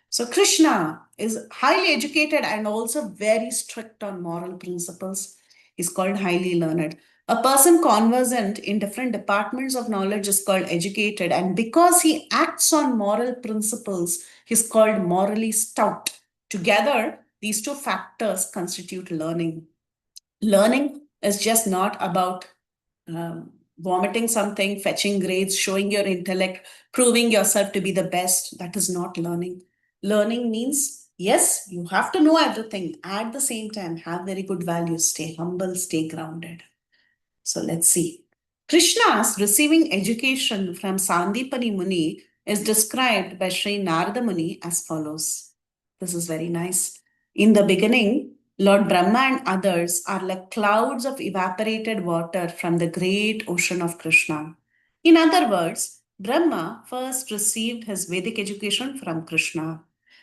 So Krishna is highly educated and also very strict on moral principles. He's called highly learned. A person conversant in different departments of knowledge is called educated. And because he acts on moral principles, he's called morally stout. Together, these two factors constitute learning. Learning is just not about vomiting something, fetching grades, showing your intellect, proving yourself to be the best. That is not learning. Learning means, yes, you have to know everything. At the same time, have very good values. Stay humble, stay grounded. So let's see. Krishna's receiving education from Sandipani Muni is described by Sri Narada Muni as follows. This is very nice. In the beginning, Lord Brahma and others are like clouds of evaporated water from the great ocean of Krishna. In other words, Brahma first received his Vedic education from Krishna,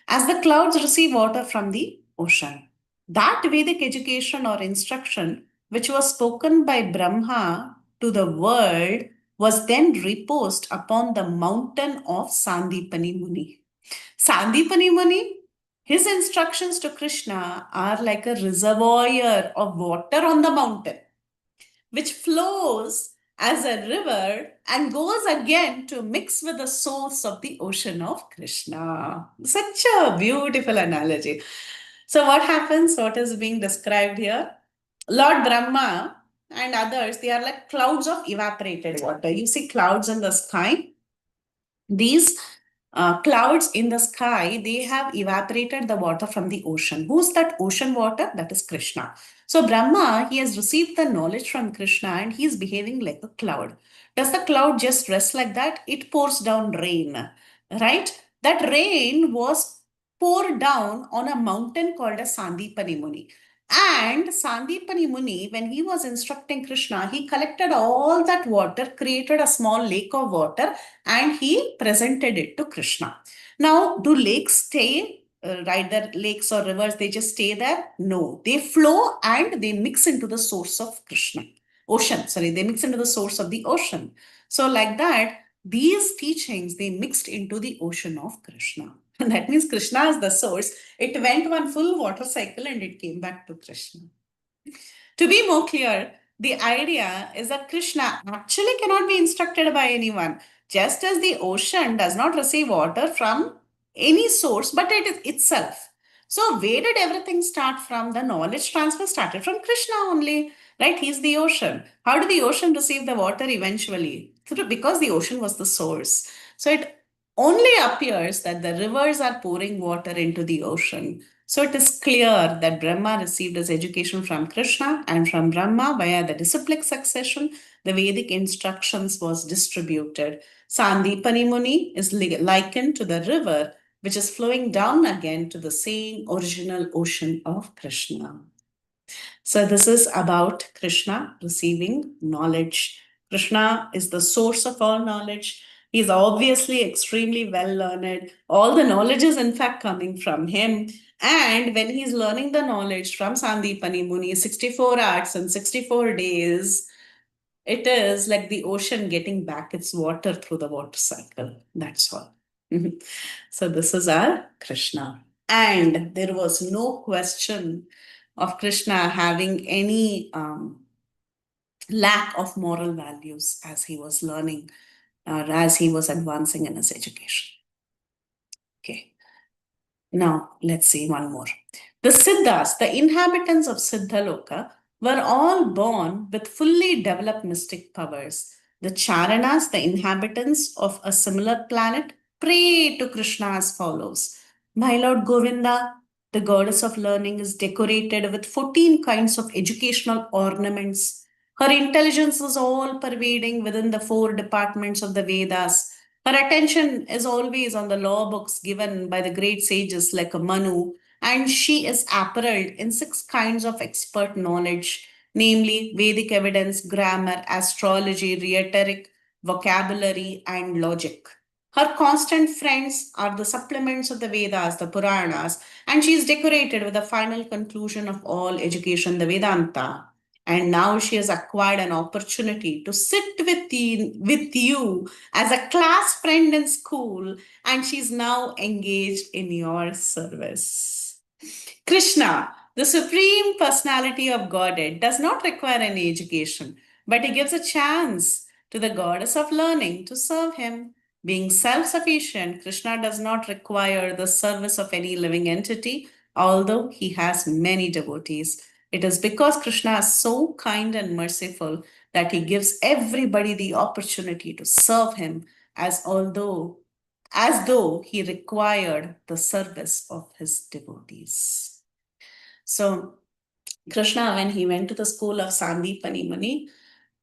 as the clouds receive water from the ocean. That Vedic education or instruction, which was spoken by Brahma to the world, was then reposed upon the mountain of Sandipani Muni. Sandipani Muni, his instructions to Krishna are like a reservoir of water on the mountain, which flows as a river and goes again to mix with the source of the ocean of Krishna. Such a beautiful analogy. So, what happens? What is being described here? Lord Brahma and others, they are like clouds of evaporated water. You see clouds in the sky. These clouds in the sky, they have evaporated the water from the ocean. Who's that ocean water? That is Krishna. So Brahma, he has received the knowledge from Krishna and he is behaving like a cloud. Does the cloud just rest like that? It pours down rain, right? That rain was poured down on a mountain called as Sandipani Muni. And Sandipani Muni, when he was instructing Krishna, he collected all that water, created a small lake of water, and he presented it to Krishna. Now, do lakes stay? Right, the lakes or rivers, they just stay there? No, they flow and they mix into the source of Krishna. Ocean, sorry, they mix into the source of the ocean. So, like that, these teachings, they mixed into the ocean of Krishna. And that means Krishna is the source. It went one full water cycle and it came back to Krishna. To be more clear, the idea is that Krishna actually cannot be instructed by anyone, just as the ocean does not receive water from any source, but it is itself. So, where did everything start from? The knowledge transfer started from Krishna only, right? He's the ocean. How did the ocean receive the water eventually? Because the ocean was the source. So, it only appears that the rivers are pouring water into the ocean. So it is clear that Brahma received his education from Krishna, and from Brahma via the disciplic succession, the Vedic instructions was distributed. Sandipani Muni is likened to the river which is flowing down again to the same original ocean of Krishna. So this is about Krishna receiving knowledge. Krishna is the source of all knowledge. He's obviously extremely well learned. All the knowledge is in fact coming from him. And when he's learning the knowledge from Sandipani Muni, 64 hours and 64 days, it is like the ocean getting back its water through the water cycle. That's all. So this is our Krishna. And there was no question of Krishna having any lack of moral values as he was learning or as he was advancing in his education. Okay. Now, let's see one more. The Siddhas, the inhabitants of Siddhaloka, were all born with fully developed mystic powers. The Charanas, the inhabitants of a similar planet, pray to Krishna as follows. My Lord Govinda, the goddess of learning, is decorated with 14 kinds of educational ornaments. Her intelligence is all pervading within the 4 departments of the Vedas. Her attention is always on the law books given by the great sages like Manu, and she is apparelled in 6 kinds of expert knowledge, namely Vedic evidence, grammar, astrology, rhetoric, vocabulary, and logic. Her constant friends are the supplements of the Vedas, the Puranas, and she is decorated with the final conclusion of all education, the Vedanta. And now she has acquired an opportunity to sit with you as a class friend in school, and she's now engaged in your service. Krishna, the Supreme Personality of Godhead, does not require any education, but he gives a chance to the goddess of learning to serve him. Being self-sufficient, Krishna does not require the service of any living entity, although he has many devotees. It is because Krishna is so kind and merciful that he gives everybody the opportunity to serve him as though he required the service of his devotees. So Krishna, when he went to the school of Sandipani Muni,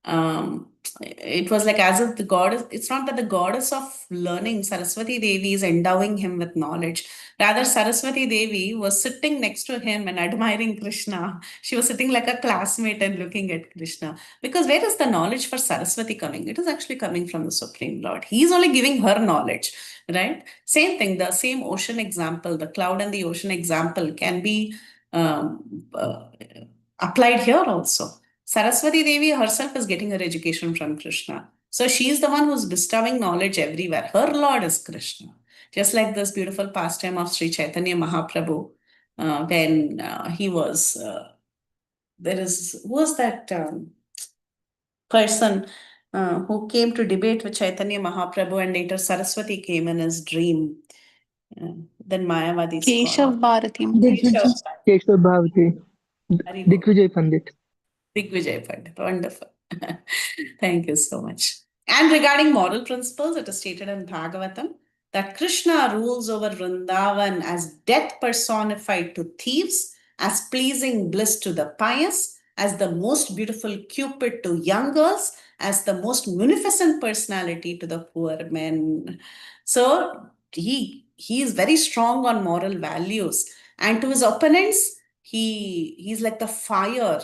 it was like as if the goddess, it's not that the goddess of learning, Saraswati Devi, is endowing him with knowledge. Rather, Saraswati Devi was sitting next to him and admiring Krishna. She was sitting like a classmate and looking at Krishna. Because where is the knowledge for Saraswati coming? It is actually coming from the Supreme Lord. He is only giving her knowledge, right? Same thing, the same ocean example, the cloud and the ocean example can be applied here also. Saraswati Devi herself is getting her education from Krishna. So she is the one who's bestowing knowledge everywhere. Her Lord is Krishna. Just like this beautiful pastime of Sri Chaitanya Mahaprabhu, when he was, who was that person who came to debate with Chaitanya Mahaprabhu, and later Saraswati came in his dream. Then Mayavadi's Keshav Bharati. Keshav. Keshav Bhavati, Hari Bol. Digvijay Pandit. Digvijay Pandit. Wonderful. Thank you so much. And regarding moral principles, it is stated in Bhagavatam that Krishna rules over Vrindavan as death personified to thieves, as pleasing bliss to the pious, as the most beautiful Cupid to young girls, as the most munificent personality to the poor men. So he is very strong on moral values. And to his opponents, he's like the fire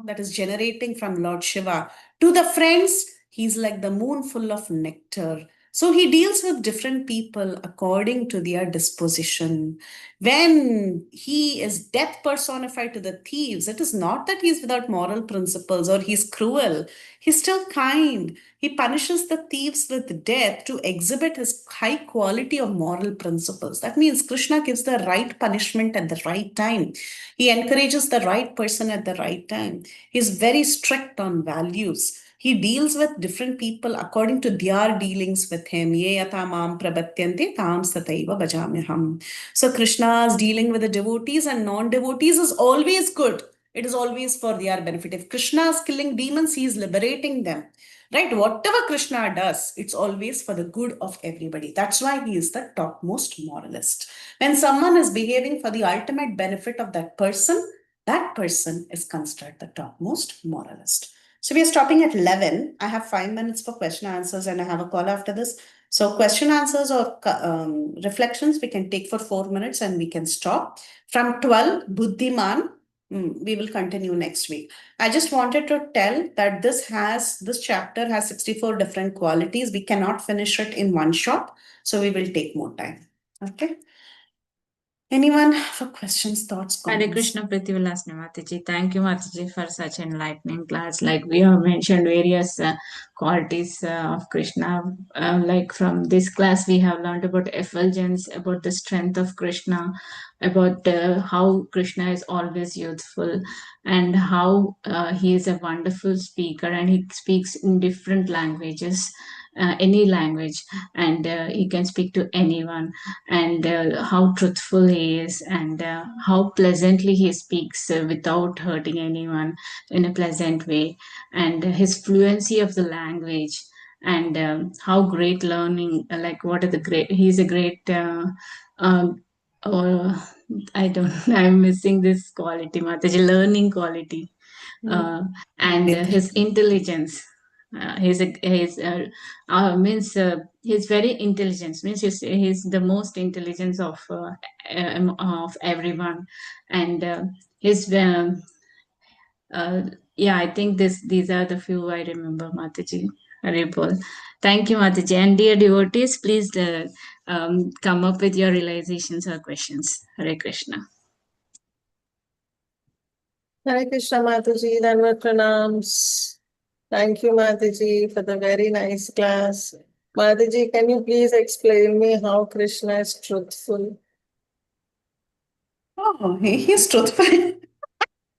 that is generating from Lord Shiva. To the friends, he's like the moon full of nectar. So he deals with different people according to their disposition. When he is death personified to the thieves, it is not that he's without moral principles or he's cruel. He's still kind. He punishes the thieves with death to exhibit his high quality of moral principles. That means Krishna gives the right punishment at the right time. He encourages the right person at the right time. He's very strict on values. He deals with different people according to their dealings with him. Ye yata mam prabatyante tam sataiva bhajamyaham. So Krishna's dealing with the devotees and non-devotees is always good. It is always for their benefit. If Krishna is killing demons, he is liberating them. Right? Whatever Krishna does, it's always for the good of everybody. That's why he is the topmost moralist. When someone is behaving for the ultimate benefit of that person is considered the topmost moralist. So we are stopping at 11. I have 5 minutes for question answers and I have a call after this. So question answers or reflections we can take for 4 minutes and we can stop. From 12, Buddhiman, we will continue next week. I just wanted to tell that this chapter has 64 different qualities. We cannot finish it in one shot. So we will take more time. Okay. Anyone for questions, thoughts, Hare comments? Krishna, Priti, Vilasini Mataji. Thank you, Mataji, for such enlightening class. Like we have mentioned various qualities of Krishna. Like from this class, we have learned about effulgence, about the strength of Krishna, about how Krishna is always youthful, and how he is a wonderful speaker and he speaks in different languages. Any language, and he can speak to anyone, and how truthful he is, and how pleasantly he speaks without hurting anyone, in a pleasant way, and his fluency of the language, and how great learning, like what are the great, he's a great or I don't I'm missing this quality, Mataji, learning quality, and his intelligence. He's very intelligent. Means he's the most intelligence of everyone, and his yeah. I think these are the few I remember, Mataji. Haribol. Thank you, Mataji. And dear devotees, please come up with your realizations or questions. Hare Krishna. Hare Krishna Mataji, Dhanvat Pranams. Thank you, Mataji, for the very nice class. Mataji, can you please explain me how Krishna is truthful? Oh, he's truthful.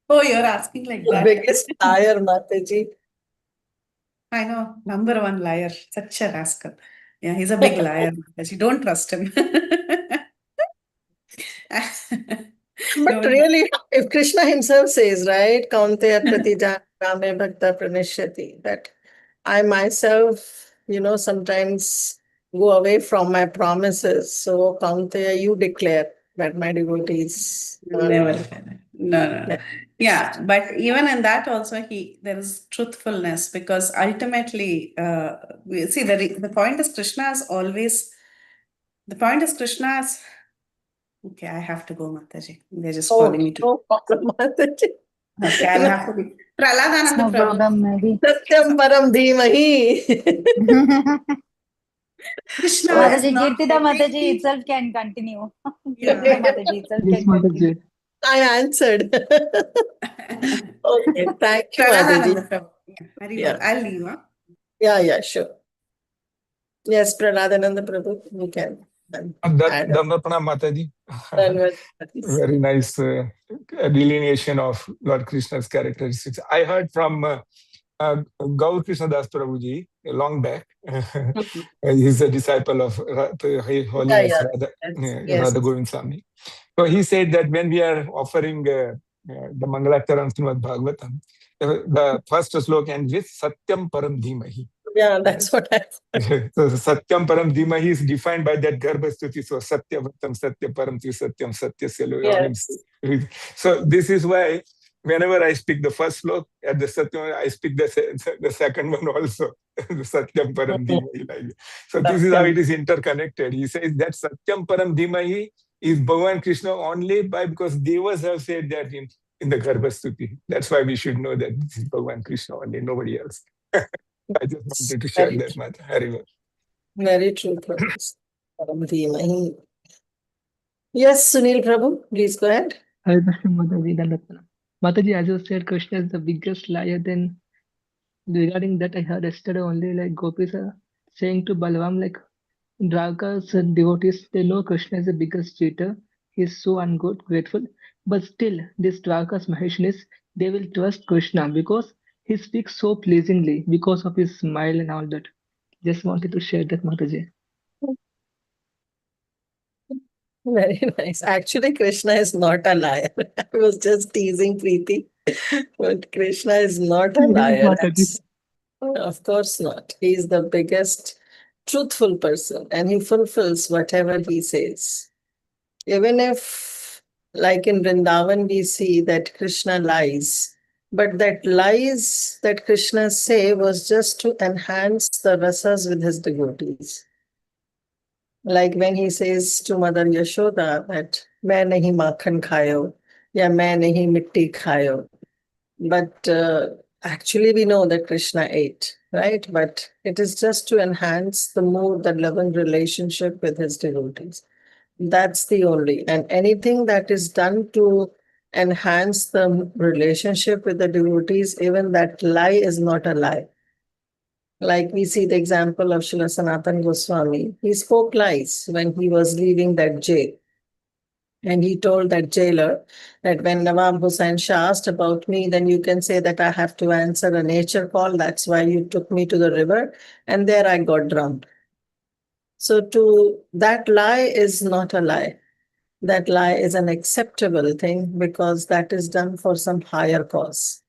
Oh, you're asking like The that. biggest liar, Mataji. I know, number one liar. Such a rascal. Yeah, he's a big liar. You don't trust him. But really, if Krishna himself says, right, Kaunteya Pratija Rame Bhakta Pranishyati, that I myself, sometimes go away from my promises. So, Kaunteya, you declare that my devotees are Never. No. Yeah, but even in that also there is truthfulness, because ultimately, see, the point is Krishna is always, okay, I have to go, Mataji. They're just calling me to. No problem, Mataji. Okay, I'll have to be. Praladananda No Prabhu. problem, maybe. Satyam param dhimahi. Krishna is Mataji, not Kirtida Mataji completely. itself can continue. Yeah. Kirtida Mataji itself Yes, can continue. Mataji. I answered. Okay, thank you, Mataji. Praladananda Prabhu. Yeah, very Yeah. well. I'll leave. Huh? Yeah, sure. Yes, Praladananda Prabhu, you can add up. Damrapana Mataji. Dhanwad. Very nice delineation of Lord Krishna's characteristics. I heard from Gaur Krishna Das Prabhuji long back. He's a disciple of His Holiness Yes. Radha Govind Swami. So he said that when we are offering the Mangalacharan Srimad Bhagavatam, the first sloka ends with Satyam Param Dhimahi. Yeah, that's what I So Satyam Param Dhimahi is defined by that Garbhastuti. So Satyavatam, Satyaparam, Satyam, Satyasya. Yes. So this is why whenever I speak the first slok at the Satyam, I speak the second one also. The Satyam Param Dhimahi. Like. So this is how it is interconnected. He says that Satyam Param Dhimahi is Bhagavan Krishna only because Devas have said that in the Garbhastuti. That's why we should know that this is Bhagavan Krishna only, nobody else. I just wanted to share that matter. Very true, Prabhu. Param dhimahi. Yes, Sunil Prabhu, please go ahead. Hare Krishna, Mataji. Dandatana. Mataji, as you said, Krishna is the biggest liar. Then regarding that, I heard yesterday only like Gopis are saying to Balaram, like Dwarka's devotees, they know Krishna is the biggest cheater. He is so ungrateful. But still, this Dwarka's Maheshinis, they will trust Krishna because he speaks so pleasingly because of his smile and all that. Just wanted to share that, Mataji. Very nice. Actually, Krishna is not a liar. I was just teasing Priti, but Krishna is not a liar. Mataji. Of course not. He is the biggest truthful person and he fulfills whatever he says. Even if, like in Vrindavan, we see that Krishna lies, but that lies that Krishna say was just to enhance the rasas with his devotees. Like when he says to Mother Yashoda that मैं नहीं माखन खायो या मैं नहीं मिट्टी खायो. But actually we know that Krishna ate, right? But it is just to enhance the mood, the loving relationship with his devotees. That's the only. And anything that is done to enhance the relationship with the devotees, even that lie is not a lie. Like we see the example of Srila Sanatana Goswami. He spoke lies when he was leaving that jail. And he told that jailer that when Nawab Hussain Shah asked about me, then you can say that I have to answer a nature call. That's why you took me to the river. And there I got drowned. So that lie is not a lie. That lie is an acceptable thing because that is done for some higher cause.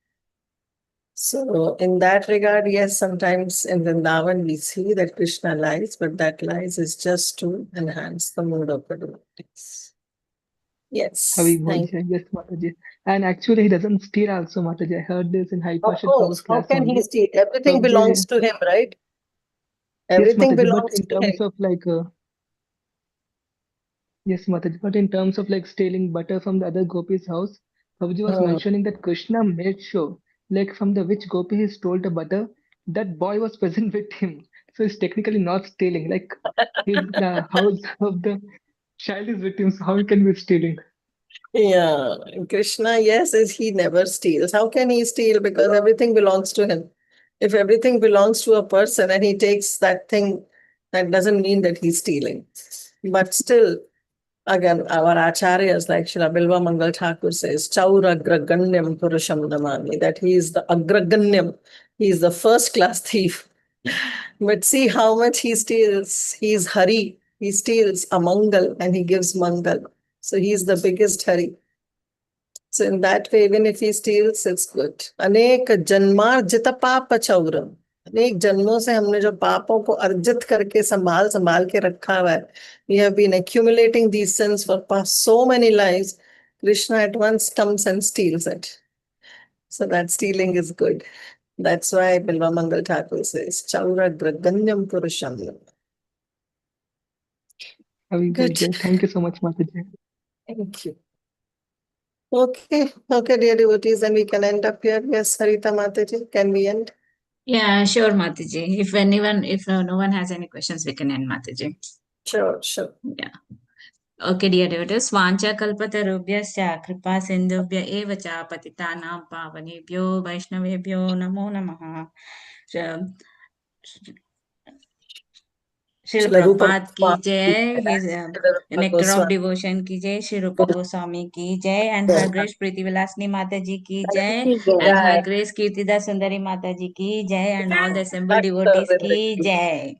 So in that regard, yes, sometimes in Vrindavan we see that Krishna lies, but that lies is just to enhance the mood of the devotees. Yes. Hari Thank you. Yes, Mataji. And actually, he doesn't steal also, Mataji. I heard this in High Of Pasha course, Prabhu's how class can he only. steal? Everything Prabhuji, belongs to him, right? yes, Everything Mataji, but belongs in to him. terms of like, yes, Mataji, but in terms of like stealing butter from the other Gopi's house, Prabhuji was mentioning that Krishna made sure, like from the which Gopi he stole the butter, that boy was present with him. So he's technically not stealing. Like he's the house of the child is with him, so how he can be stealing? Yeah, Krishna, yes, is he never steals. How can he steal? Because everything belongs to him. If everything belongs to a person and he takes that thing, that doesn't mean that he's stealing. But still, again, our acharyas like Srila Bilva Mangal Thakur says, Chaur Agraganyam Purusham Namami, that he is the Agraganyam, he is the first class thief. But see how much he steals. He's Hari. He steals a Mangal and he gives Mangal. So he's the biggest Hari. So in that way, even if he steals, it's good. अनेक जन्मार्जित पाप चौरम. अनेक जन्मों से हमने जो पापों को अर्जित करके संभाल संभाल के रखा हुआ है. We have been accumulating these sins for past so many lives. Krishna at once comes and steals it. So that stealing is good. That's why Bilva Mangal Thakur says, Chaura Graganyam Purusham. Very Good. good. Thank you so much, Mataji. Thank you. Okay, dear devotees, and we can end up here. Yes, Harita Mataji, can we end? Yeah, sure, Mataji. If no one has any questions, we can end, Mataji. Sure. Yeah. Okay, dear devotees, Svancha Kalpatarubhyascha Kripa Sindhubhya Eva Cha Patitanam Pavanebhyo Vaishnavebhyo Namo Namaha. Shri Srila Rupa Prabhupada ki jai, Goswami. his Nectar of Devotion ki jai, Shri Rupa Goswami ki jai, and Her Grace Priti Vilasini Mataji ki jai, and Her Grace Kirtida Sundari Mataji ki jai, and all the assembled devotees ki jai.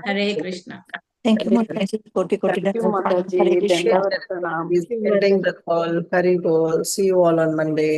Hare Krishna. Thank you, Mataji. Koti Thank you, Hare Mataji. Krishna. Ending the call. Hari Bol. See you all on Monday.